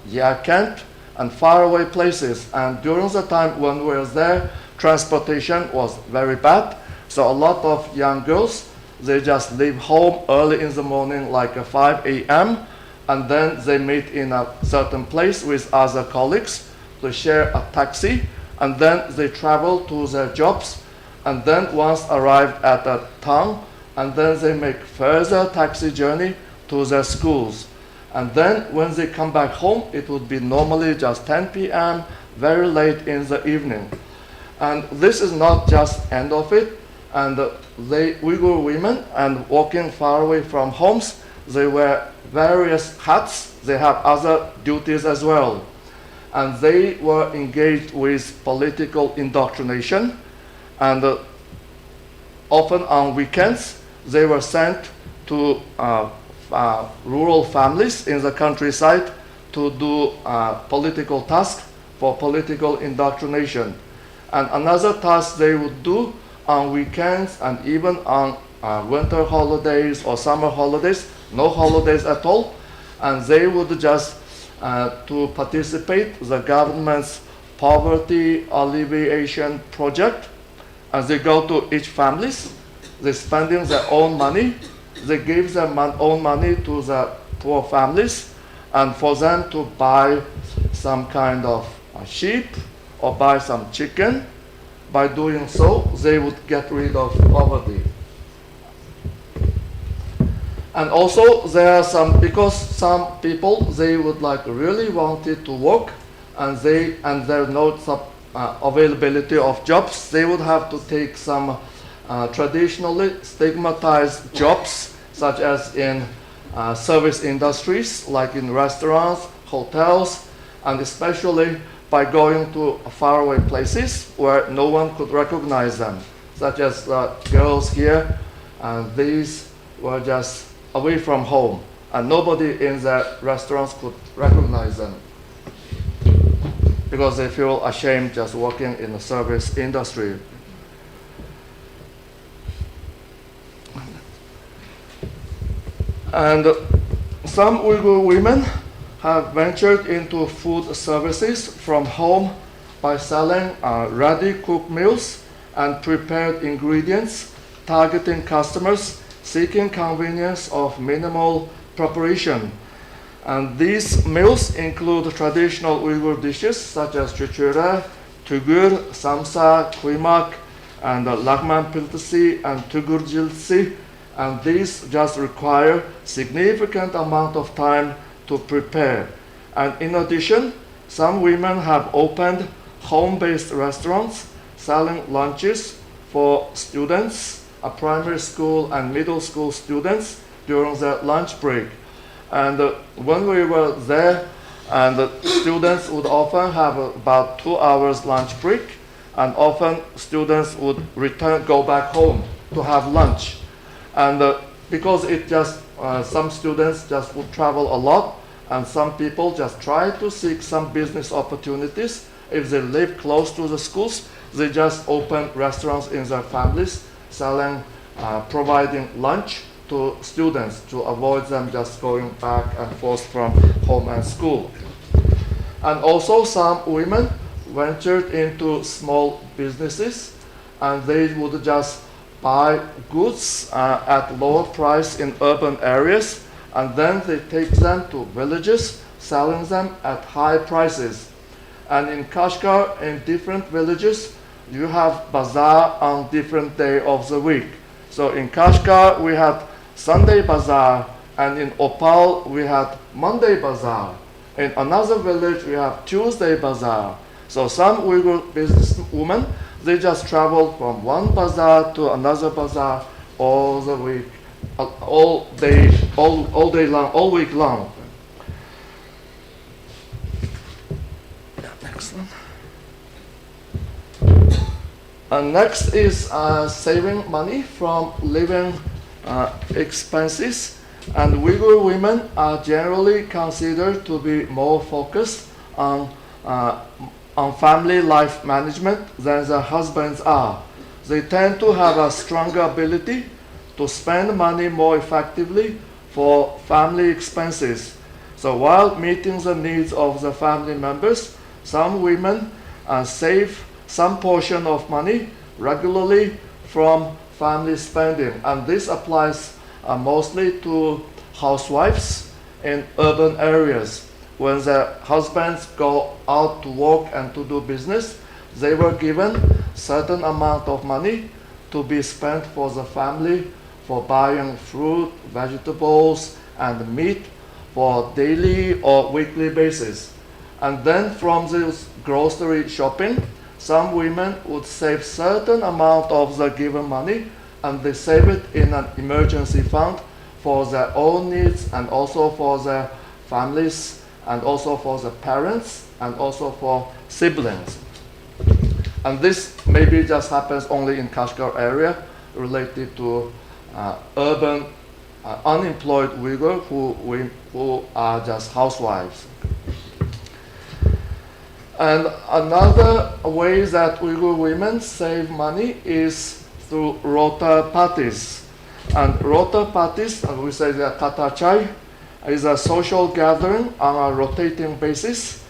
[SPEAKER 3] Yarkent and faraway places. And during the time when we were there, transportation was very bad. So a lot of young girls, they just leave home early in the morning, like 5 a.m., and then they meet in a certain place with other colleagues to share a taxi, and then they travel to their jobs, and then once arrived at a town, and then they make further taxi journey to their schools. And then when they come back home, it would be normally just 10 p.m., very late in the evening. And this is not just end of it. And they Uyghur women, and walking far away from homes, they wear various hats. They have other duties as well. And they were engaged with political indoctrination. And often on weekends, they were sent to rural families in the countryside to do political tasks for political indoctrination. And another task they would do on weekends and even on winter holidays or summer holidays, no holidays at all, and they would just to participate the government's poverty alleviation project. As they go to each families, they spending their own money, they give their own money to the poor families, and for them to buy some kind of sheep or buy some chicken. By doing so, they would get rid of poverty. And also there are some, because some people, they would like really wanted to work, and there's no availability of jobs, they would have to take some traditionally stigmatized jobs, such as in service industries, like in restaurants, hotels, and especially by going to faraway places where no one could recognize them, such as the girls here, and these were just away from home, and nobody in the restaurants could recognize them because they feel ashamed just working in the service industry. And some Uyghur women have ventured into food services from home by selling ready-cooked meals and prepared ingredients, targeting customers seeking convenience of minimal preparation. And these meals include traditional Uyghur dishes such as chuchure, tugur, samsa, kuymak, and lagman piltisi and tugur jilsi. And these just require significant amount of time to prepare. And in addition, some women have opened home-based restaurants selling lunches for students, primary school and middle school students during their lunch break. And when we were there, and the students would often have about 2 hours lunch break, and often students would go back home to have lunch. And because it just, some students just would travel a lot, and some people just try to seek some business opportunities. If they live close to the schools, they just open restaurants in their families, selling, providing lunch to students to avoid them just going back and forth from home and school. And also some women ventured into small businesses, and they would just buy goods at lower price in urban areas, and then they take them to villages, selling them at high prices. And in Kashgar, in different villages, you have bazaar on different day of the week. So in Kashgar, we had Sunday bazaar, and in Opal, we had Monday bazaar. In another village, we have Tuesday bazaar. So some Uyghur businesswomen, they just travel from one bazaar to another bazaar all the week, all day long, all week long. Next one. And next is saving money from living expenses. And Uyghur women are generally considered to be more focused on family life management than their husbands are. They tend to have a stronger ability to spend money more effectively for family expenses. So while meeting the needs of the family members, some women save some portion of money regularly from family spending, and this applies mostly to housewives in urban areas. When their husbands go out to work and to do business, they were given certain amount of money to be spent for the family, for buying fruit, vegetables, and meat for daily or weekly basis. And then from this grocery shopping, some women would save certain amount of the given money, and they save it in an emergency fund for their own needs and also for their families and also for the parents and also for siblings. And this maybe just happens only in Kashgar area related to urban unemployed Uyghur who are just housewives. And another way that Uyghur women save money is through rota parties. And rota parties, and we say they are katachai, is a social gathering on a rotating basis.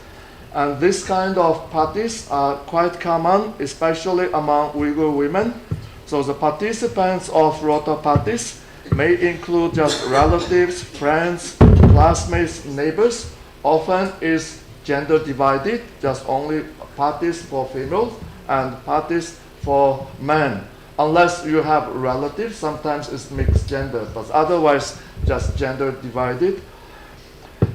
[SPEAKER 3] And this kind of parties are quite common, especially among Uyghur women. So the participants of rota parties may include just relatives, friends, classmates, neighbors. Often is gender divided, just only parties for females and parties for men. Unless you have relatives, sometimes it's mixed gender, but otherwise just gender divided.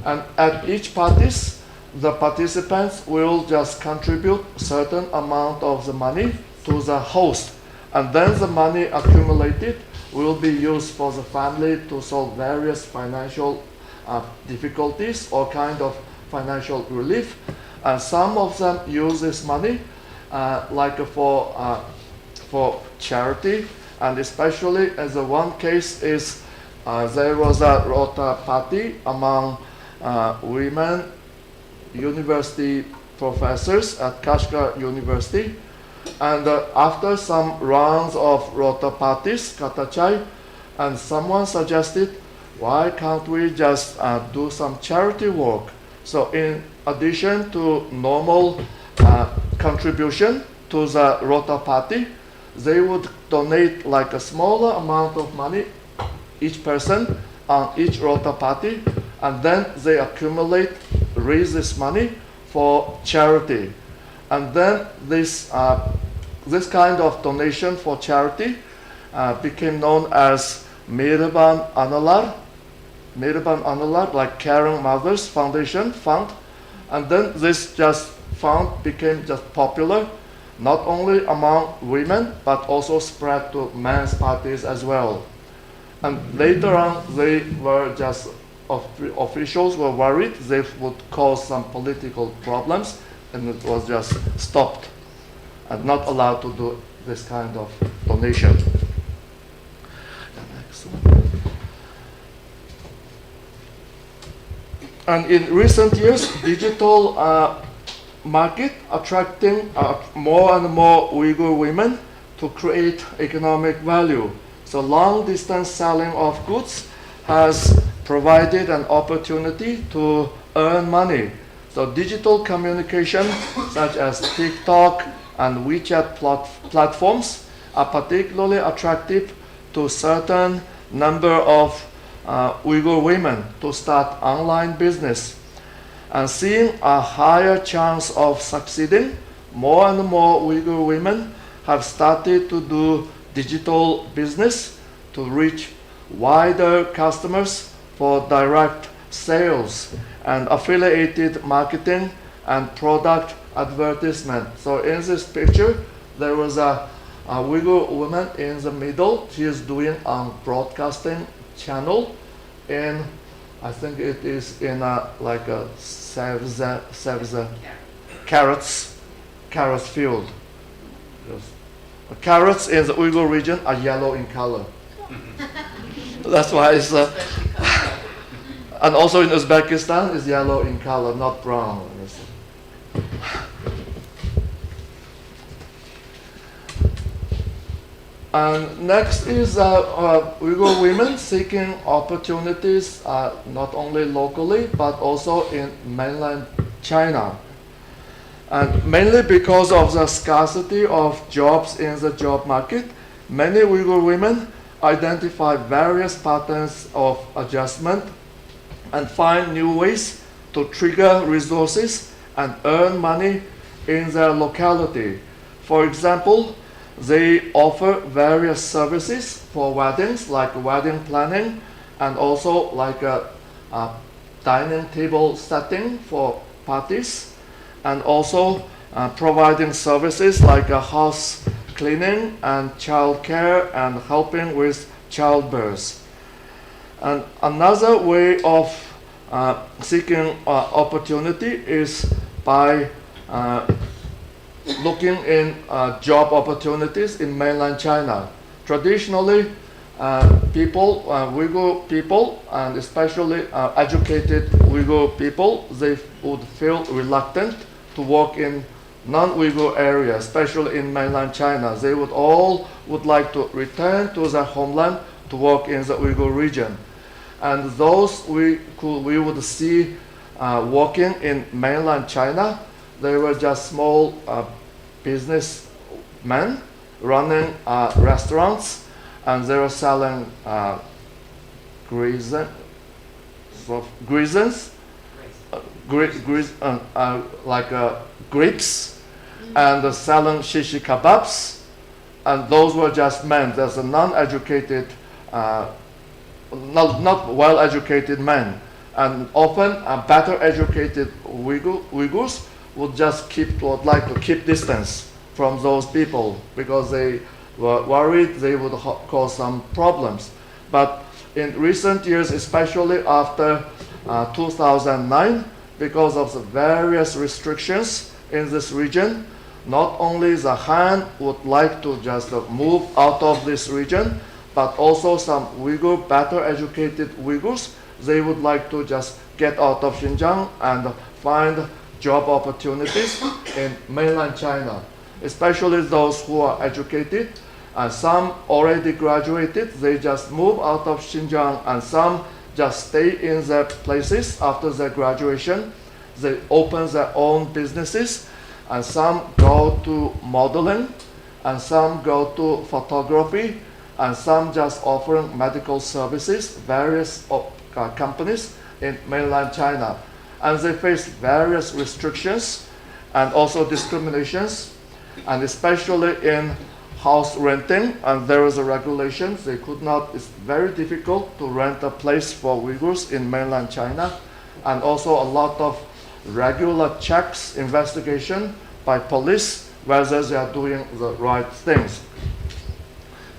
[SPEAKER 3] And at each parties, the participants will just contribute certain amount of the money to the host. And then the money accumulated will be used for the family to solve various financial difficulties or kind of financial relief. And some of them use this money like for charity, and especially as the one case is there was a rota party among women university professors at Kashgar University, and after some rounds of rota parties, katachai, and someone suggested, why can't we just do some charity work? So in addition to normal contribution to the rota party, they would donate like a smaller amount of money, each person on each rota party, and then they accumulate, raise this money for charity. And then this kind of donation for charity became known as Mehriban Analar, like Caring Mothers Foundation Fund. And then this just fund became just popular, not only among women, but also spread to men's parties as well. And later on, they were just, officials were worried they would cause some political problems, and it was just stopped and not allowed to do this kind of donation. Next one. And in recent years, digital market attracting more and more Uyghur women to create economic value. So long distance selling of goods has provided an opportunity to earn money. So digital communication such as TikTok and WeChat platforms are particularly attractive to certain number of Uyghur women to start online business. And seeing a higher chance of succeeding, more and more Uyghur women have started to do digital business to reach wider customers for direct sales and affiliated marketing and product advertisement. So in this picture, there was a Uyghur woman in the middle. She is doing a broadcasting channel in, I think it is in like a carrots field. Yes. Carrots in the Uyghur region are yellow in color. That's why it's And also in Uzbekistan is yellow in color, not brown. And next is Uyghur women seeking opportunities not only locally but also in mainland China. And mainly because of the scarcity of jobs in the job market, many Uyghur women identify various patterns of adjustment and find new ways to trigger resources and earn money in their locality. For example, they offer various services for weddings, like wedding planning, and also like a dining table setting for parties, and also providing services like a house cleaning and childcare and helping with childbirth. And another way of seeking opportunity is by looking in job opportunities in mainland China. Traditionally, Uyghur people, and especially educated Uyghur people, they would feel reluctant to work in non-Uyghur areas, especially in mainland China. They would like to return to their homeland to work in the Uyghur region. And those we would see working in mainland China, they were just small businessmen running restaurants, and they were selling grapes, and selling shishi kebabs, and those were just men. There's a non-educated, not well-educated men, and often better educated Uyghurs would just would like to keep distance from those people because they were worried they would cause some problems. But in recent years, especially after 2009, because of the various restrictions in this region, not only the Han would like to just move out of this region, but also some better educated Uyghurs, they would like to just get out of Xinjiang and find job opportunities in mainland China, especially those who are educated, and some already graduated. They just move out of Xinjiang, and some just stay in their places after their graduation. They open their own businesses, and some go to modeling, and some go to photography, and some just offering medical services, various companies in mainland China. And they face various restrictions and also discriminations, and especially in house renting, and there is a regulation. They could not, it's very difficult to rent a place for Uyghurs in mainland China, and also a lot of regular checks, investigation by police, whether they are doing the right things.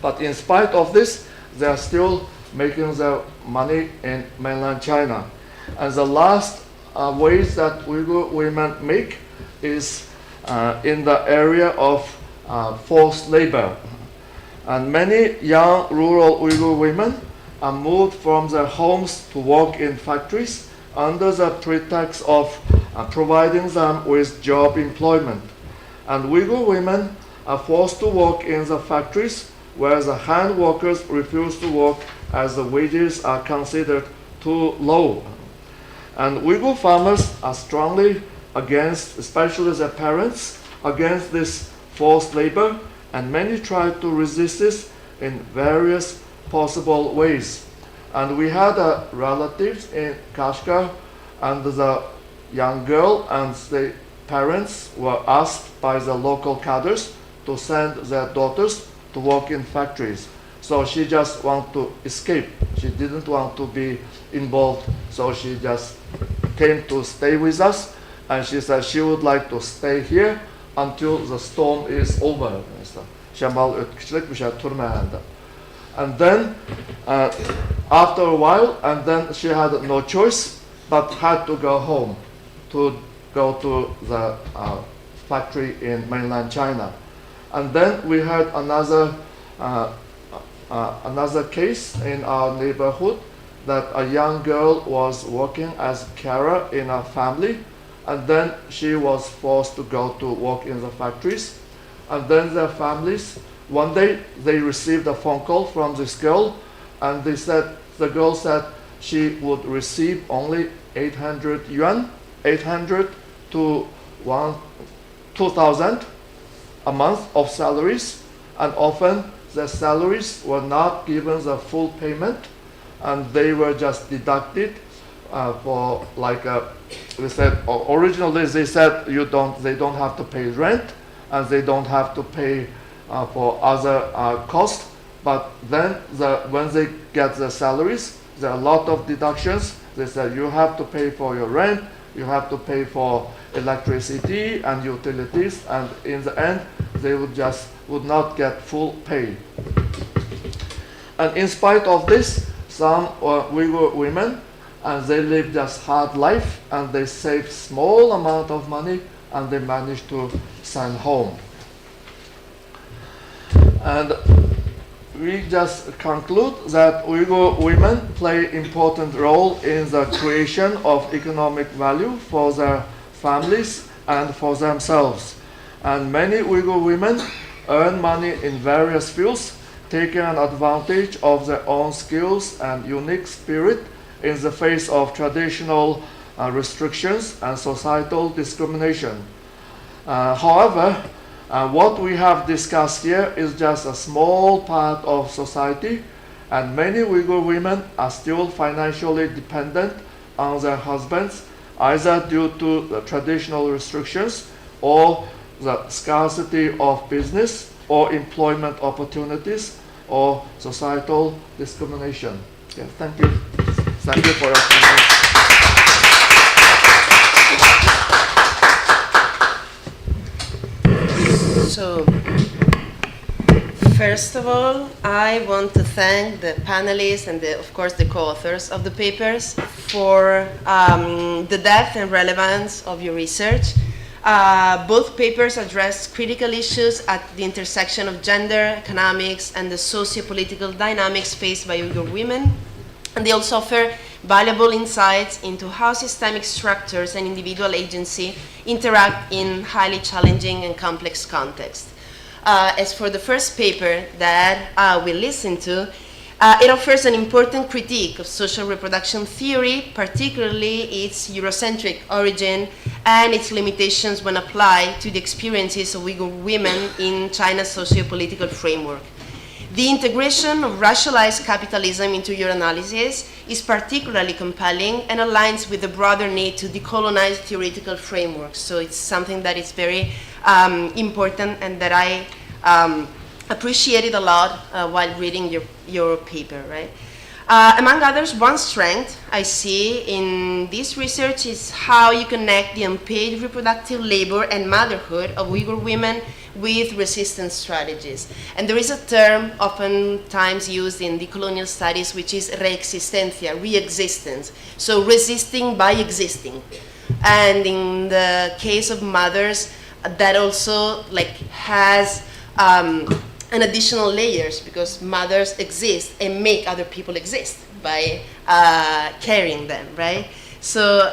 [SPEAKER 3] But in spite of this, they are still making their money in mainland China. And the last ways that Uyghur women make is in the area of forced labor. And many young rural Uyghur women are moved from their homes to work in factories under the pretext of providing them with job employment. And Uyghur women are forced to work in the factories where the hand workers refuse to work as the wages are considered too low. And Uyghur farmers are strongly against, especially their parents, against this forced labor, and many try to resist this in various possible ways. And we had relatives in Kashgar, and the young girl and the parents were asked by the local cadres to send their daughters to work in factories. So she just wanted to escape. She didn't want to be involved, so she just came to stay with us, and she said she would like to stay here until the storm is over. And then after a while, and then she had no choice but had to go home to go to the factory in mainland China. And then we had another case in our neighborhood that a young girl was working as a carer in a family, and then she was forced to go to work in the factories. And then their families, one day they received a phone call from this girl, and the girl said she would receive only 800 yuan, 800 to 2,000 a month of salaries, and often the salaries were not given the full payment, and they were just deducted for they said originally they said they don't have to pay rent, and they don't have to pay for other costs, but then when they get the salaries, there are a lot of deductions. They said you have to pay for your rent, you have to pay for electricity and utilities, and in the end they would not get full pay. And in spite of this, some Uyghur women, and they live just hard life, and they save small amount of money, and they manage to send home. And we just conclude that Uyghur women play important role in the creation of economic value for their families and for themselves. And many Uyghur women earn money in various fields, taking advantage of their own skills and unique spirit in the face of traditional restrictions and societal discrimination. However, what we have discussed here is just a small part of society, and many Uyghur women are still financially dependent on their husbands, either due to the traditional restrictions or the scarcity of business or employment opportunities or societal discrimination. Yeah, thank you. Thank you for your attention.
[SPEAKER 2] So, first of all, I want to thank the panelists and, of course, the co-authors of the papers for the depth and relevance of your research. Both papers address critical issues at the intersection of gender, economics, and the socio-political dynamics faced by Uyghur women. And they also offer valuable insights into how systemic structures and individual agency interact in highly challenging and complex contexts. As for the first paper that we listened to, it offers an important critique of social reproduction theory, particularly its Eurocentric origin and its limitations when applied to the experiences of Uyghur women in China's socio-political framework. The integration of racialized capitalism into your analysis is particularly compelling and aligns with the broader need to decolonize theoretical frameworks. So it's something that is very important and that I appreciated a lot while reading your paper, right? Among others, one strength I see in this research is how you connect the unpaid reproductive labor and motherhood of Uyghur women with resistance strategies. And there is a term oftentimes used in decolonial studies, which is reexistencia, re-existence. So resisting by existing. And in the case of mothers, that also has an additional layers, because mothers exist and make other people exist by carrying them, right? So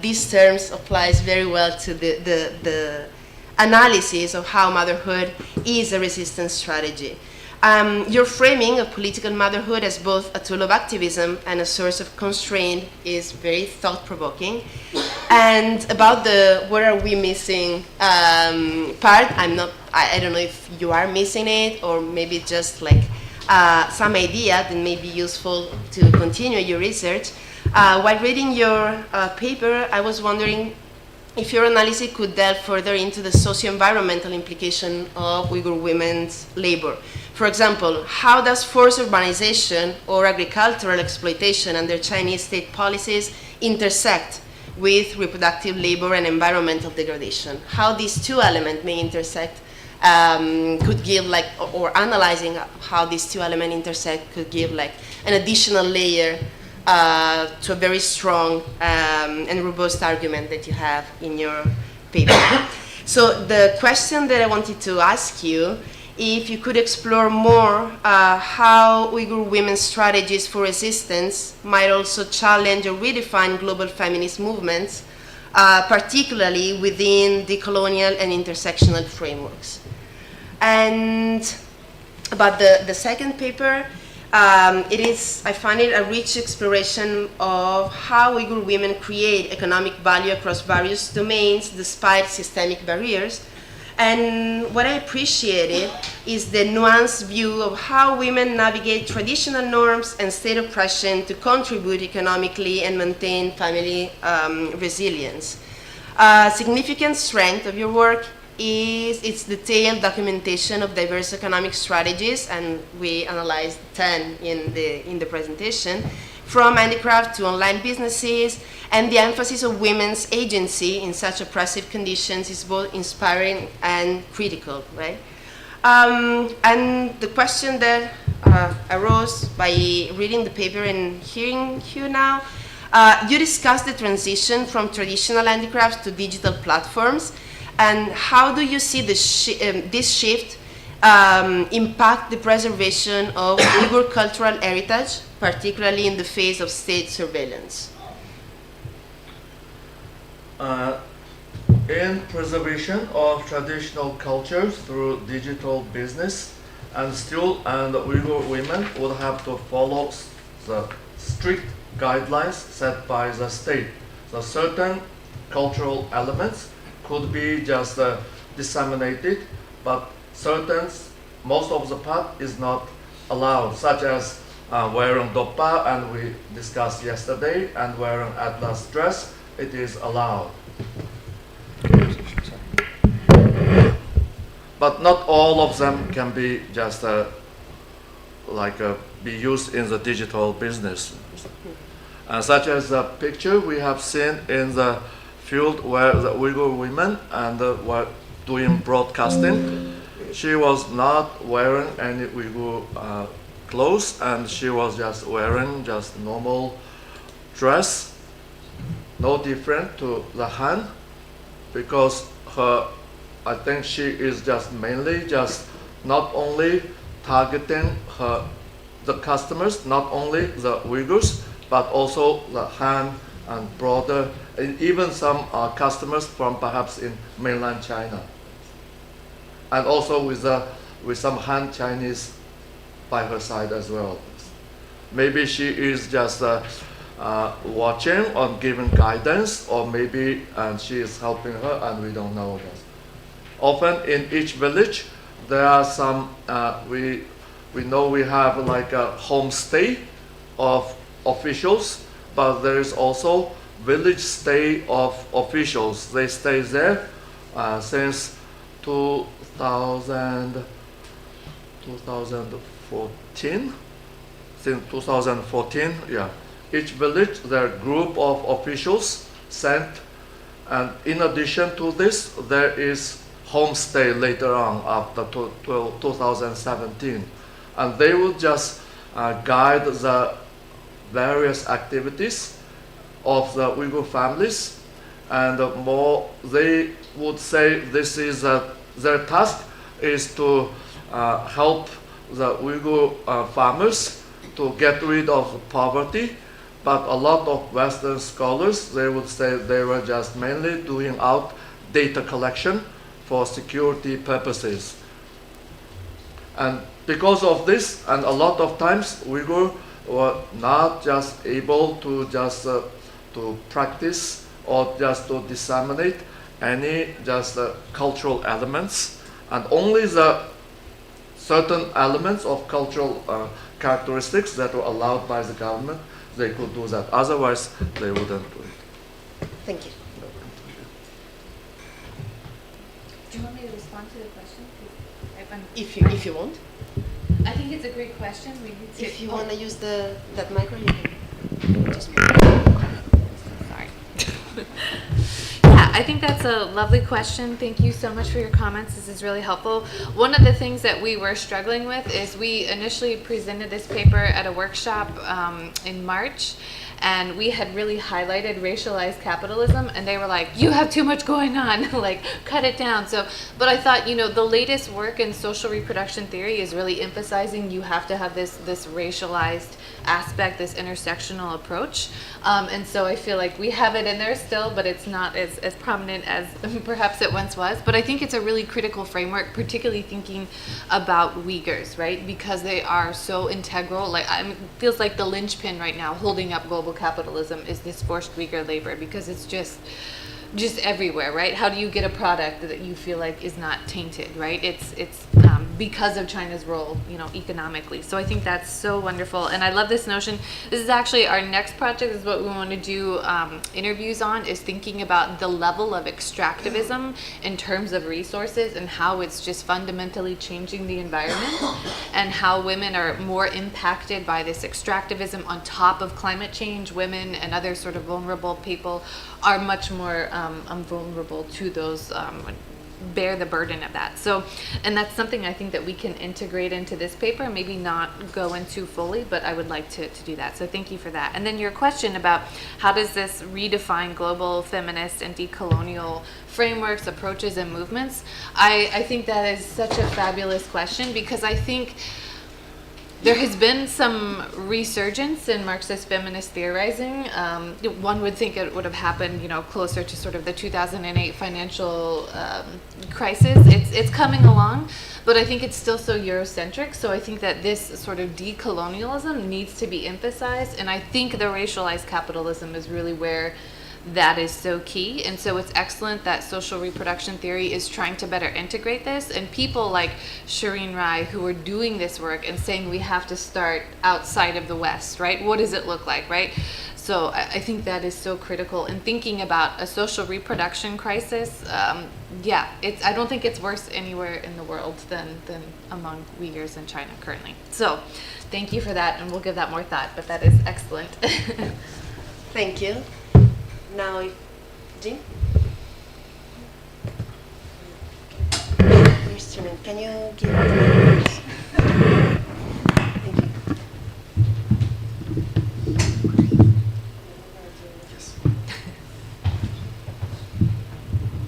[SPEAKER 2] these terms applies very well to the analysis of how motherhood is a resistance strategy. Your framing of political motherhood as both a tool of activism and a source of constraint is very thought-provoking. And about the what are we missing part, I don't know if you are missing it, or maybe just some idea that may be useful to continue your research. While reading your paper, I was wondering if your analysis could delve further into the socio-environmental implication of Uyghur women's labor. For example, how does forced urbanization or agricultural exploitation under Chinese state policies intersect with reproductive labor and environmental degradation? How these two elements may intersect could give or analyzing how these two elements intersect could give an additional layer to a very strong and robust argument that you have in your paper. So the question that I wanted to ask you if you could explore more how Uyghur women's strategies for resistance might also challenge or redefine global feminist movements, particularly within decolonial and intersectional frameworks. And about the second paper, I find it a rich exploration of how Uyghur women create economic value across various domains despite systemic barriers. And what I appreciated is the nuanced view of how women navigate traditional norms and state oppression to contribute economically and maintain family resilience. A significant strength of your work is its detailed documentation of diverse economic strategies, and we analyzed 10 in the presentation, from handicraft to online businesses, and the emphasis of women's agency in such oppressive conditions is both inspiring and critical, right? And the question that arose by reading the paper and hearing you now, you discussed the transition from traditional handicrafts to digital platforms, and how do you see this shift impact the preservation of Uyghur cultural heritage, particularly in the face of state surveillance?
[SPEAKER 3] In preservation of traditional cultures through digital business, and Uyghur women would have to follow the strict guidelines set by the state. So certain cultural elements could be just disseminated, but most of the part is not allowed, such as wearing doppa, and we discussed yesterday, and wearing atlas dress, it is allowed. But not all of them can be just be used in the digital business. Such as the picture we have seen in the field where the Uyghur women were doing broadcasting. She was not wearing any Uyghur clothes, and she was just wearing just normal dress, no different to the Han, because I think she is just mainly just not only targeting the customers, not only the Uyghurs, but also the Han and broader, and even some customers from perhaps in mainland China, and also with some Han Chinese by her side as well. Maybe she is just watching or giving guidance, or maybe she is helping her, and we don't know that. Often in each village, there are some, we know we have like a homestay of officials, but there is also village stay of officials. They stay there since 2014. Since 2014, yeah. Each village, there are a group of officials sent, and in addition to this, there is homestay later on after 2017, and they will just guide the various activities of the Uyghur families, and more they would say this is their task is to help the Uyghur farmers to get rid of poverty. But a lot of Western scholars, they would say they were just mainly doing out data collection for security purposes. And because of this, and a lot of times Uyghur were not just able to just to practice or just to disseminate any just cultural elements, and only the certain elements of cultural characteristics that were allowed by the government, they could do that. Otherwise, they wouldn't do it.
[SPEAKER 2] Thank you.
[SPEAKER 1] Do you want me to respond to the question?
[SPEAKER 2] If you want.
[SPEAKER 1] I think it's a great question. We need to.
[SPEAKER 2] If you want to use that micro, you can just.
[SPEAKER 1] Sorry. Yeah, I think that's a lovely question. Thank you so much for your comments. This is really helpful. One of the things that we were struggling with is we initially presented this paper at a workshop in March, and we had really highlighted racialized capitalism, and they were like, you have too much going on, like cut it down. So, but I thought, the latest work in social reproduction theory is really emphasizing you have to have this racialized aspect, this intersectional approach. And so I feel like we have it in there still, but it's not as prominent as perhaps it once was. But I think it's a really critical framework, particularly thinking about Uyghurs, right? Because they are so integral. Like, it feels like the linchpin right now holding up global capitalism is this forced Uyghur labor, because it's just everywhere, right? How do you get a product that you feel like is not tainted, right? It's because of China's role, economically. So I think that's so wonderful, and I love this notion. This is actually our next project. Is what we want to do interviews on, is thinking about the level of extractivism in terms of resources and how it's just fundamentally changing the environment, and how women are more impacted by this extractivism on top of climate change. Women and other sort of vulnerable people are much more vulnerable to those, bear the burden of that. So, and that's something I think that we can integrate into this paper, maybe not go into fully, but I would like to do that. So thank you for that. And then your question about how does this redefine global feminist and decolonial frameworks, approaches, and movements? I think that is such a fabulous question, because I think there has been some resurgence in Marxist feminist theorizing. One would think it would have happened, closer to sort of the 2008 financial crisis. It's coming along, but I think it's still so Eurocentric. So I think that this sort of decolonialism needs to be emphasized, and I think the racialized capitalism is really where that is so key. And so it's excellent that social reproduction theory is trying to better integrate this, and people like Shireen Rai, who are doing this work and saying we have to start outside of the West, right? What does it look like, right? So I think that is so critical in thinking about a social reproduction crisis. I don't think it's worse anywhere in the world than among Uyghurs in China currently. So thank you for that, and we'll give that more thought, but that is excellent.
[SPEAKER 2] Thank you. Now, Jim? Instrument, can you give it to me, please? Thank you.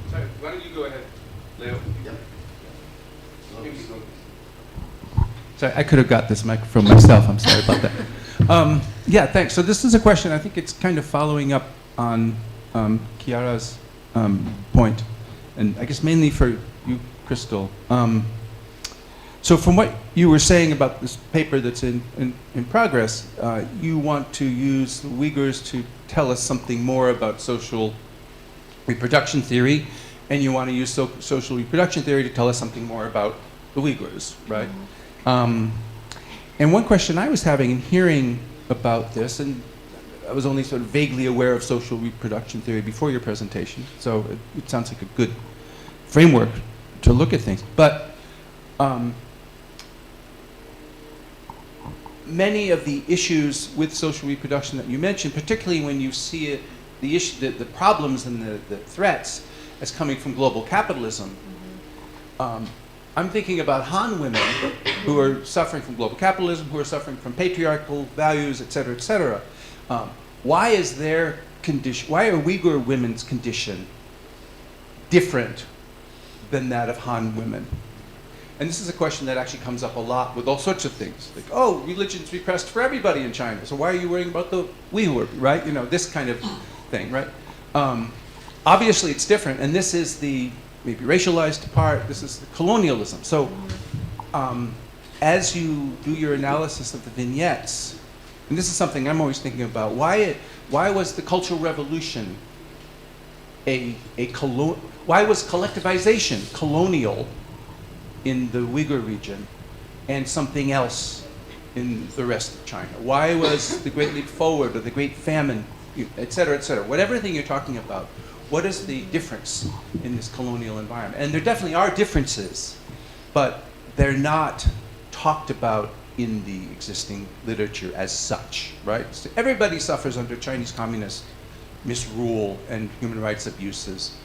[SPEAKER 5] Sorry, why don't you go ahead, Leo?
[SPEAKER 3] Yep.
[SPEAKER 5] Sorry, I could have got this microphone myself. I'm sorry about that. Thanks. So this is a question, I think it's kind of following up on Chiara's point, and I guess mainly for you, Crystal. So from what you were saying about this paper that's in progress, you want to use the Uyghurs to tell us something more about social reproduction theory, and you want to use social reproduction theory to tell us something more about the Uyghurs, right? Mm-hmm. And one question I was having in hearing about this, and I was only sort of vaguely aware of social reproduction theory before your presentation, so it sounds like a good framework to look at things. But many of the issues with social reproduction that you mentioned, particularly when you see it, the problems and the threats as coming from global capitalism, I'm thinking about Han women who are suffering from global capitalism, who are suffering from patriarchal values, et cetera, et cetera. Why is their condition, why are Uyghur women's condition different than that of Han women? And this is a question that actually comes up a lot with all sorts of things. Like, oh, religion's repressed for everybody in China, so why are you worrying about the Uyghur, right? This kind of thing, right? Obviously it's different, and this is the maybe racialized part, this is the colonialism. So as you do your analysis of the vignettes, and this is something I'm always thinking about, why was the Cultural Revolution why was collectivization colonial in the Uyghur region and something else in the rest of China? Why was the Great Leap Forward or the Great Famine, et cetera, whatever thing you're talking about, what is the difference in this colonial environment? And there definitely are differences, but they're not talked about in the existing literature as such, right? So everybody suffers under Chinese communist misrule and human rights abuses,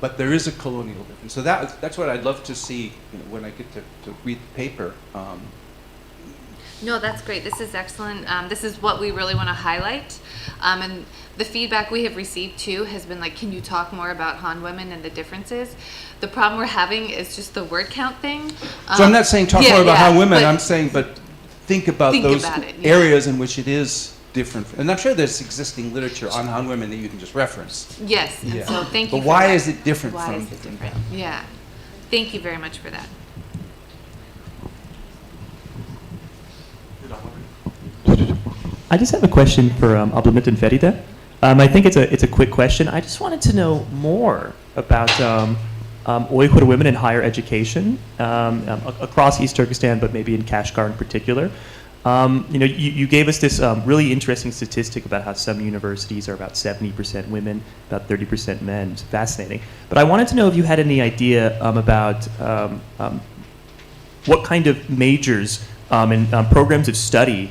[SPEAKER 5] but there is a colonial difference. So that's what I'd love to see when I get to read the paper.
[SPEAKER 1] No, that's great. This is excellent. This is what we really want to highlight. And the feedback we have received too has been like, can you talk more about Han women and the differences? The problem we're having is just the word count thing.
[SPEAKER 5] So I'm not saying talk more about Han women,
[SPEAKER 1] but
[SPEAKER 5] I'm saying, but think about those
[SPEAKER 1] it, yeah.
[SPEAKER 5] areas in which it is different. And I'm sure there's existing literature on Han women that you can just reference.
[SPEAKER 1] Yes, and
[SPEAKER 5] Yeah.
[SPEAKER 1] so thank you
[SPEAKER 5] But
[SPEAKER 1] for
[SPEAKER 5] why
[SPEAKER 1] that.
[SPEAKER 5] is it different
[SPEAKER 1] Why
[SPEAKER 5] from?
[SPEAKER 1] is it different? Yeah. Thank you very much for that.
[SPEAKER 6] I just have a question for Abdulmit and Ferida. I think it's a quick question. I just wanted to know more about Uyghur women in higher education across East Turkestan, but maybe in Kashgar in particular. You gave us this really interesting statistic about how some universities are about 70% women, about 30% men. It's fascinating. But I wanted to know if you had any idea about what kind of majors and programs of study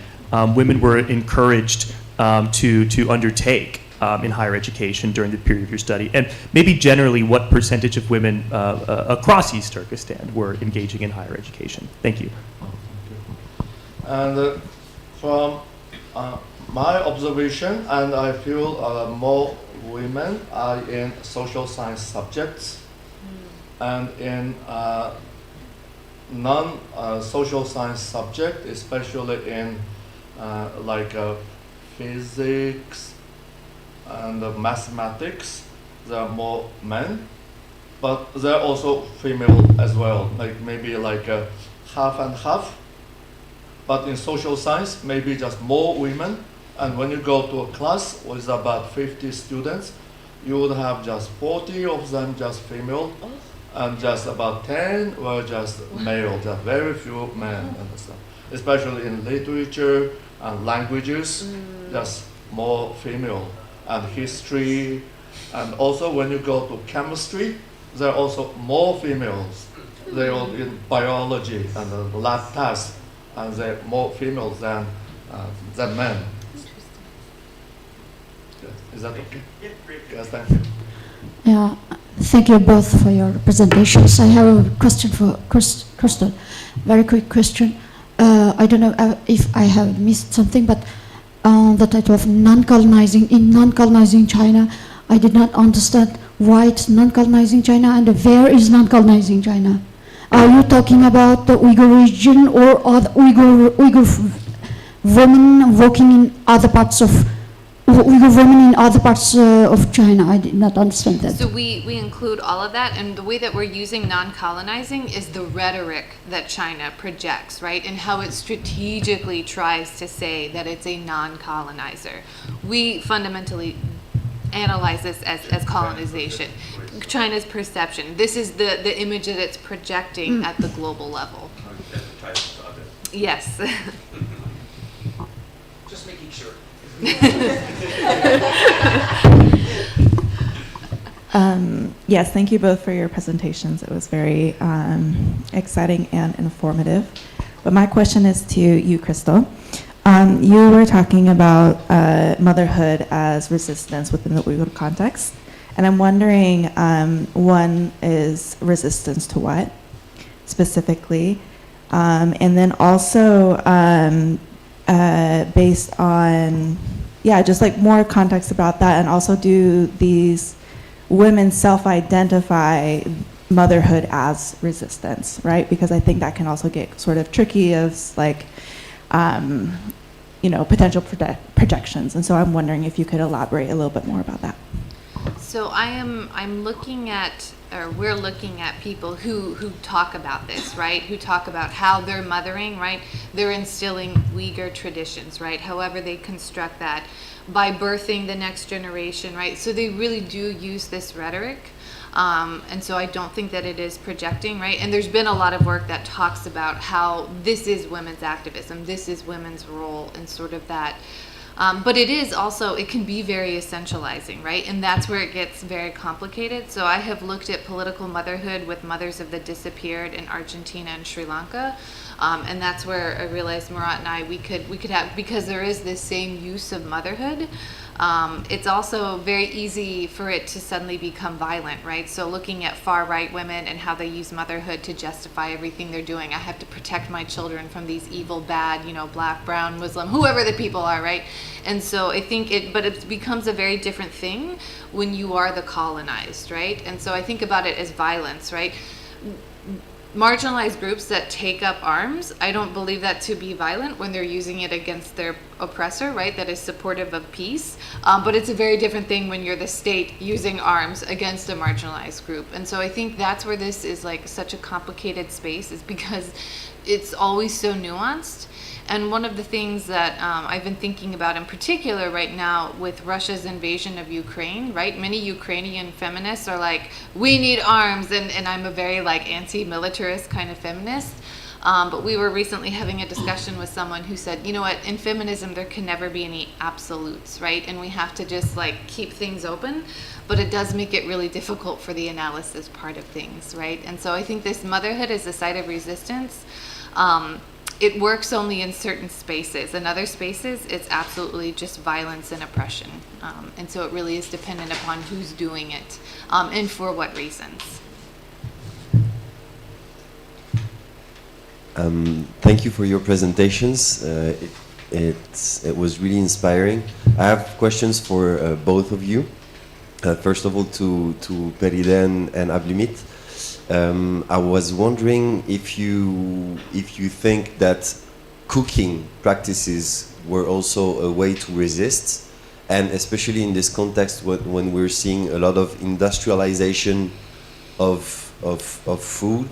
[SPEAKER 6] women were encouraged to undertake in higher education during the period of your study, and maybe generally what percentage of women across East Turkestan were engaging in higher education. Thank you.
[SPEAKER 3] And from my observation, and I feel more women are in social science subjects, and in non-social science subject, especially in physics and mathematics, there are more men, but there are also female as well, like maybe half and half. But in social science, maybe just more women. And when you go to a class with about 50 students, you would have just 40 of them just female, and just about 10 were just male, just very few men. Understand? Especially in literature and languages, just more female. And history, and also when you go to chemistry, there are also more females. They are in biology and the lab tasks, and they're more females than men. Yes. Is that okay? Yeah, great. Yes, thank you.
[SPEAKER 7] Yeah, thank you both for your presentations. I have a question for Crystal. Very quick question. I don't know if I have missed something, but the title of non-colonizing, in non-colonizing China, I did not understand why it's non-colonizing China and where is non-colonizing China. Are you talking about the Uyghur region or other Uyghur women working in other parts of Uyghur women in other parts of China? I did not understand that.
[SPEAKER 1] So we include all of that, and the way that we're using non-colonizing is the rhetoric that China projects, right? And how it strategically tries to say that it's a non-colonizer. We fundamentally analyze this as colonization. China's perception. This is the image that it's projecting at the global level. Yes.
[SPEAKER 5] Just making sure.
[SPEAKER 8] Yes, thank you both for your presentations. It was very exciting and informative. But my question is to you, Crystal. You were talking about motherhood as resistance within the Uyghur context. And I'm wondering, one is resistance to what specifically? And then also based on, just like more context about that, and also do these women self-identify motherhood as resistance, right? Because I think that can also get sort of tricky as like, potential projections. And so I'm wondering if you could elaborate a little bit more about that.
[SPEAKER 1] So I'm looking at, or we're looking at people who talk about this, right? Who talk about how they're mothering, right? They're instilling Uyghur traditions, right? However they construct that by birthing the next generation, right? So they really do use this rhetoric. And so I don't think that it is projecting, right? And there's been a lot of work that talks about how this is women's activism, this is women's role, and sort of that. But it is also, it can be very essentializing, right? And that's where it gets very complicated. So I have looked at political motherhood with mothers of the disappeared in Argentina and Sri Lanka. And that's where I realized Murat and I, we could have, because there is this same use of motherhood, it's also very easy for it to suddenly become violent, right? So looking at far-right women and how they use motherhood to justify everything they're doing. I have to protect my children from these evil, bad, black, brown, Muslim, whoever the people are, right? And so I think it becomes a very different thing when you are the colonized, right? And so I think about it as violence, right? Marginalized groups that take up arms, I don't believe that to be violent when they're using it against their oppressor, right? That is supportive of peace. But it's a very different thing when you're the state using arms against a marginalized group. And so I think that's where this is like such a complicated space, is because it's always so nuanced. And one of the things that I've been thinking about in particular right now with Russia's invasion of Ukraine, right? Many Ukrainian feminists are like, we need arms, and I'm a very like anti-militarist kind of feminist. But we were recently having a discussion with someone who said, you know what, in feminism there can never be any absolutes, right? And we have to just like keep things open, but it does make it really difficult for the analysis part of things, right? And so I think this motherhood is a site of resistance. It works only in certain spaces. In other spaces, it's absolutely just violence and oppression. And so it really is dependent upon who's doing it and for what reasons.
[SPEAKER 9] Thank you for your presentations. It was really inspiring. I have questions for both of you. First of all, to Periden and Ablimit. I was wondering if you think that cooking practices were also a way to resist, and especially in this context when we're seeing a lot of industrialization of food,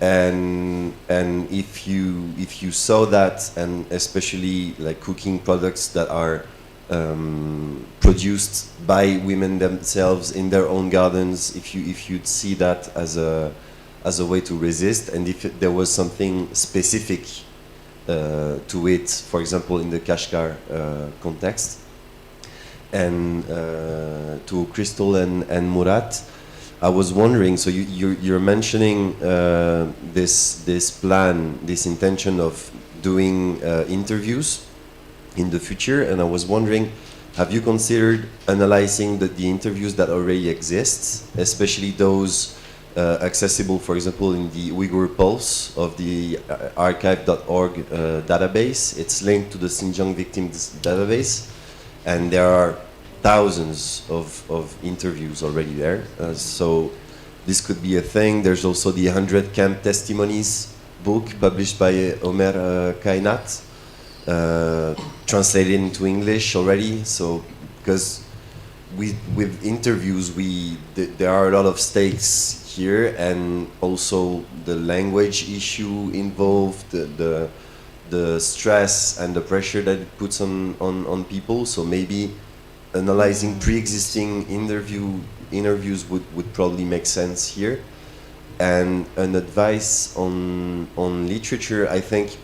[SPEAKER 9] and if you saw that, and especially like cooking products that are produced by women themselves in their own gardens, if you'd see that as a way to resist, and if there was something specific to it, for example in the Kashgar context. And to Crystal and Murat, I was wondering, so you're mentioning this plan, this intention of doing interviews in the future, and I was wondering, have you considered analyzing the interviews that already exist, especially those accessible, for example, in the Uyghur Pulse of the archive.org database? It's linked to the Xinjiang Victims database, and there are thousands of interviews already there. So this could be a thing. There's also the 100 Camp Testimonies book published by Omer Kainat, translated into English already. So because with interviews, there are a lot of stakes here, and also the language issue involved, the stress and the pressure that it puts on people. So maybe analyzing pre-existing interviews would probably make sense here. And an advice on literature, I think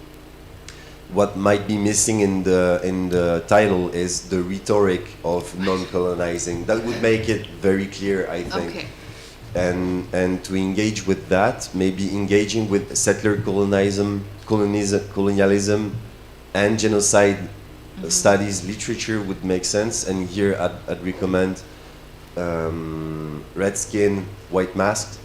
[SPEAKER 9] what might be missing in the title is the rhetoric of non-colonizing. That would make it very clear, I think.
[SPEAKER 1] Okay.
[SPEAKER 9] And to engage with that, maybe engaging with settler colonialism and genocide studies literature would make sense. And here I'd recommend Redskin White Masks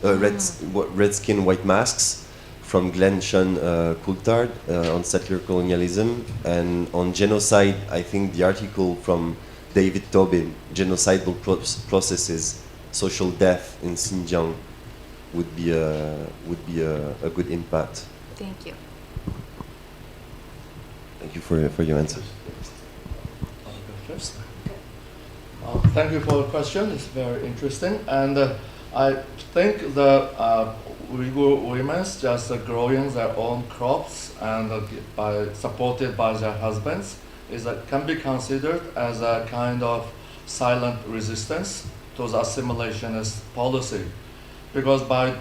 [SPEAKER 9] from Glenn Sean Coulthard on settler colonialism, and on genocide, I think the article from David Tobin, Genocidal Processes, Social Death in Xinjiang, would be a good impact.
[SPEAKER 1] Thank you.
[SPEAKER 9] Thank you for your answers.
[SPEAKER 3] Thank you for the question. It's very interesting, and I think the Uyghur women just growing their own crops and supported by their husbands can be considered as a kind of silent resistance to the assimilationist policy, because by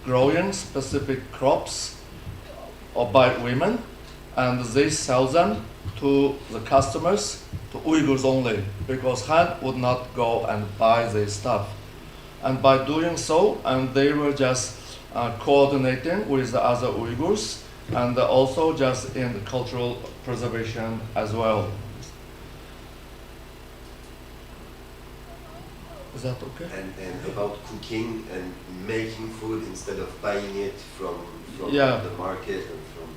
[SPEAKER 3] growing specific crops or by women, and they sell them to the customers, to Uyghurs only, because Han would not go and buy this stuff. And by doing so, and they were just coordinating with the other Uyghurs, and also just in the cultural preservation as well. Is that okay?
[SPEAKER 9] And about cooking and making food instead of buying it from
[SPEAKER 3] Yeah.
[SPEAKER 9] the market and from.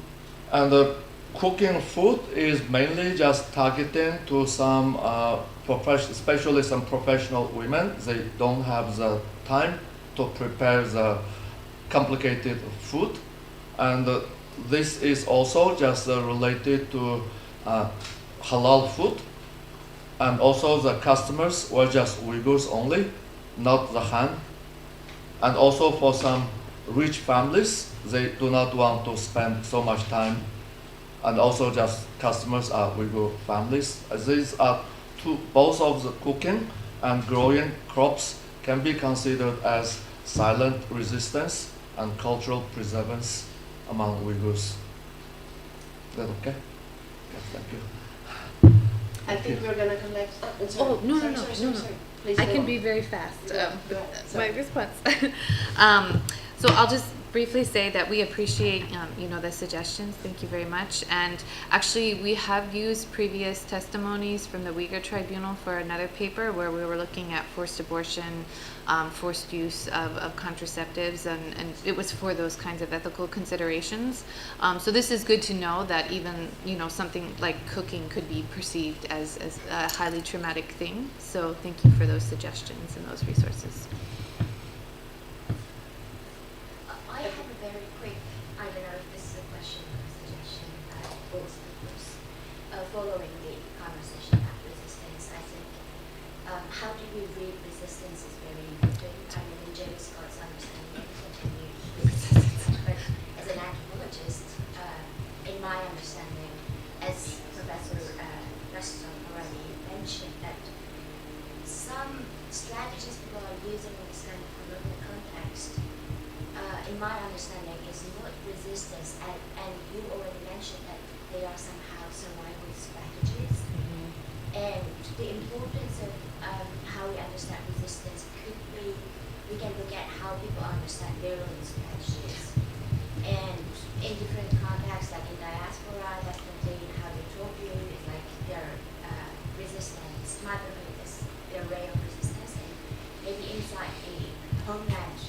[SPEAKER 3] And cooking food is mainly just targeting to some especially some professional women. They don't have the time to prepare the complicated food, and this is also just related to halal food, and also the customers were just Uyghurs only, not the Han, and also for some rich families, they do not want to spend so much time, and also just customers are Uyghur families. These are both of the cooking and growing crops can be considered as silent resistance and cultural preservance among Uyghurs. Is that okay? Yes, thank you.
[SPEAKER 2] I think we're gonna collect. Oh, I'm sorry.
[SPEAKER 1] Oh, no,
[SPEAKER 2] Sorry,
[SPEAKER 1] no,
[SPEAKER 2] sorry,
[SPEAKER 1] no,
[SPEAKER 2] sorry,
[SPEAKER 1] no.
[SPEAKER 2] sorry. Please
[SPEAKER 1] I
[SPEAKER 2] go
[SPEAKER 1] can
[SPEAKER 2] on.
[SPEAKER 1] be very fast
[SPEAKER 2] Yeah,
[SPEAKER 1] with
[SPEAKER 2] go ahead.
[SPEAKER 1] my
[SPEAKER 2] Sorry.
[SPEAKER 1] response. So I'll just briefly say that we appreciate, the suggestions. Thank you very much. And actually, we have used previous testimonies from the Uyghur Tribunal for another paper where we were looking at forced abortion, forced use of contraceptives, and it was for those kinds of ethical considerations. So this is good to know that even, something like cooking could be perceived as a highly traumatic thing. So thank you for those suggestions and those resources.
[SPEAKER 4] I have a very quick, I don't know if this is a question or a suggestion, both speakers. Following the conversation about resistance, I think how do we read resistance is very important. I mean, in Jerry Scott's understanding of continued resistance, but as an anthropologist, in my understanding, as Professor Preston already mentioned, that some strategies people are using in this kind of colonial context, in my understanding, is not resistance, and you already mentioned that they are somehow survival strategies. And the importance of how we understand resistance could be, we can look at how people understand their own strategies. And in different contexts, like in diaspora, definitely how they talk to you is like their resistance, motherhood is their way of resistance, and maybe inside the homeland,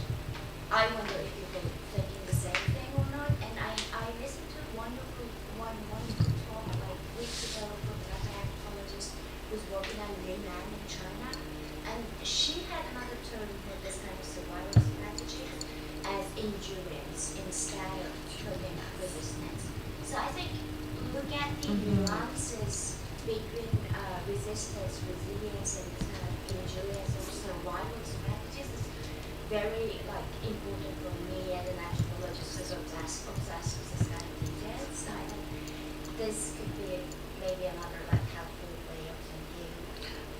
[SPEAKER 4] I wonder if people thinking the same thing or not. And I listened to one wonderful talk like weeks ago from another anthropologist who's working on Yunnan in China, and she had another term for this kind of survival strategy as endurance instead of terming resistance. So I think look at the nuances between resistance, resilience, and this kind of endurance or survival strategies is very important for me as an anthropologist who's obsessed with this kind of details. So I think this could be maybe another helpful way of thinking.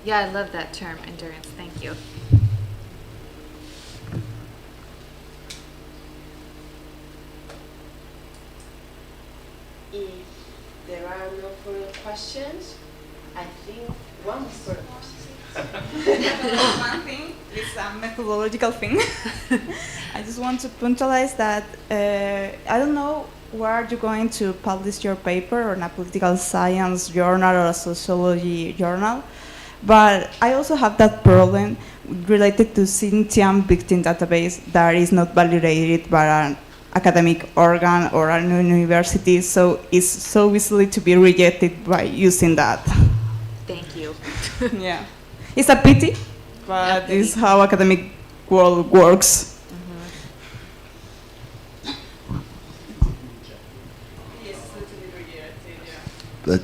[SPEAKER 1] Yeah, I love that term, endurance. Thank you.
[SPEAKER 2] If there are no further questions, I think one further question.
[SPEAKER 10] One thing is a methodological thing. I just want to punctualize that I don't know where you're going to publish your paper, or in a political science journal or a sociology journal, but I also have that problem related to Xinjiang victim database that is not validated by an academic organ or a university, so it's so easily to be rejected by using that.
[SPEAKER 1] Thank you.
[SPEAKER 10] Yeah. It's a pity, but it's how academic world works.
[SPEAKER 9] But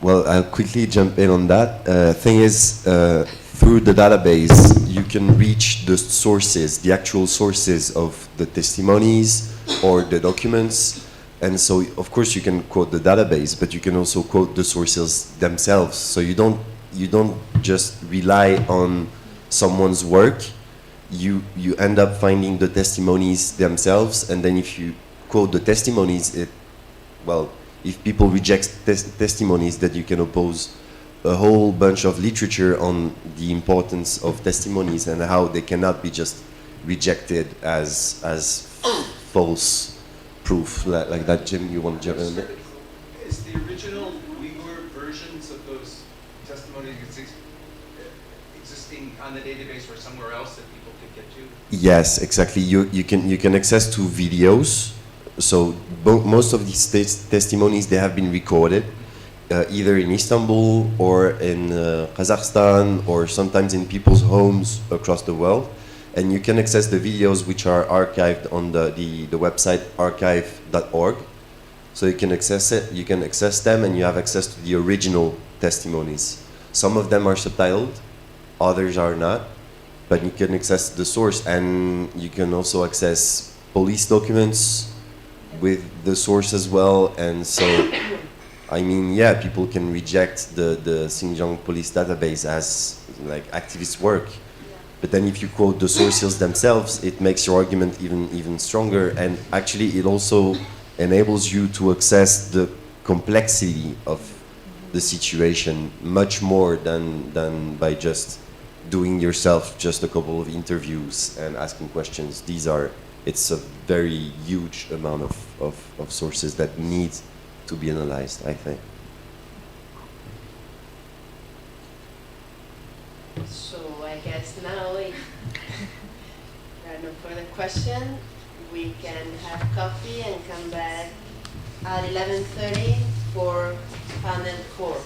[SPEAKER 9] well, I'll quickly jump in on that. Thing is, through the database, you can reach the sources, the actual sources of the testimonies or the documents. And so, of course, you can quote the database, but you can also quote the sources themselves. So you don't just rely on someone's work. You end up finding the testimonies themselves, and then if you quote the testimonies, if people reject testimonies, that you can oppose a whole bunch of literature on the importance of testimonies and how they cannot be just rejected as false proof. Like that, Jim, you want to jump in there?
[SPEAKER 11] Is the original Uyghur versions of those testimonies exist
[SPEAKER 5] existing on the database or somewhere else that people could get to?
[SPEAKER 9] Yes, exactly. You can access to videos. So most of these testimonies, they have been recorded either in Istanbul or in Kazakhstan or sometimes in people's homes across the world. And you can access the videos which are archived on the website archive.org. So you can access it, you can access them, and you have access to the original testimonies. Some of them are subtitled, others are not, but you can access the source, and you can also access police documents with the source as well. And so, I mean, yeah, people can reject the Xinjiang police database as like activist work. But then if you quote the sources themselves, it makes your argument even stronger, and actually it also enables you to access the complexity of the situation much more than by just doing yourself just a couple of interviews and asking questions. It's a very huge amount of sources that need to be analyzed, I think.
[SPEAKER 2] So I guess now, if there are no further questions, we can have coffee and come back at 11:30 for panel 4.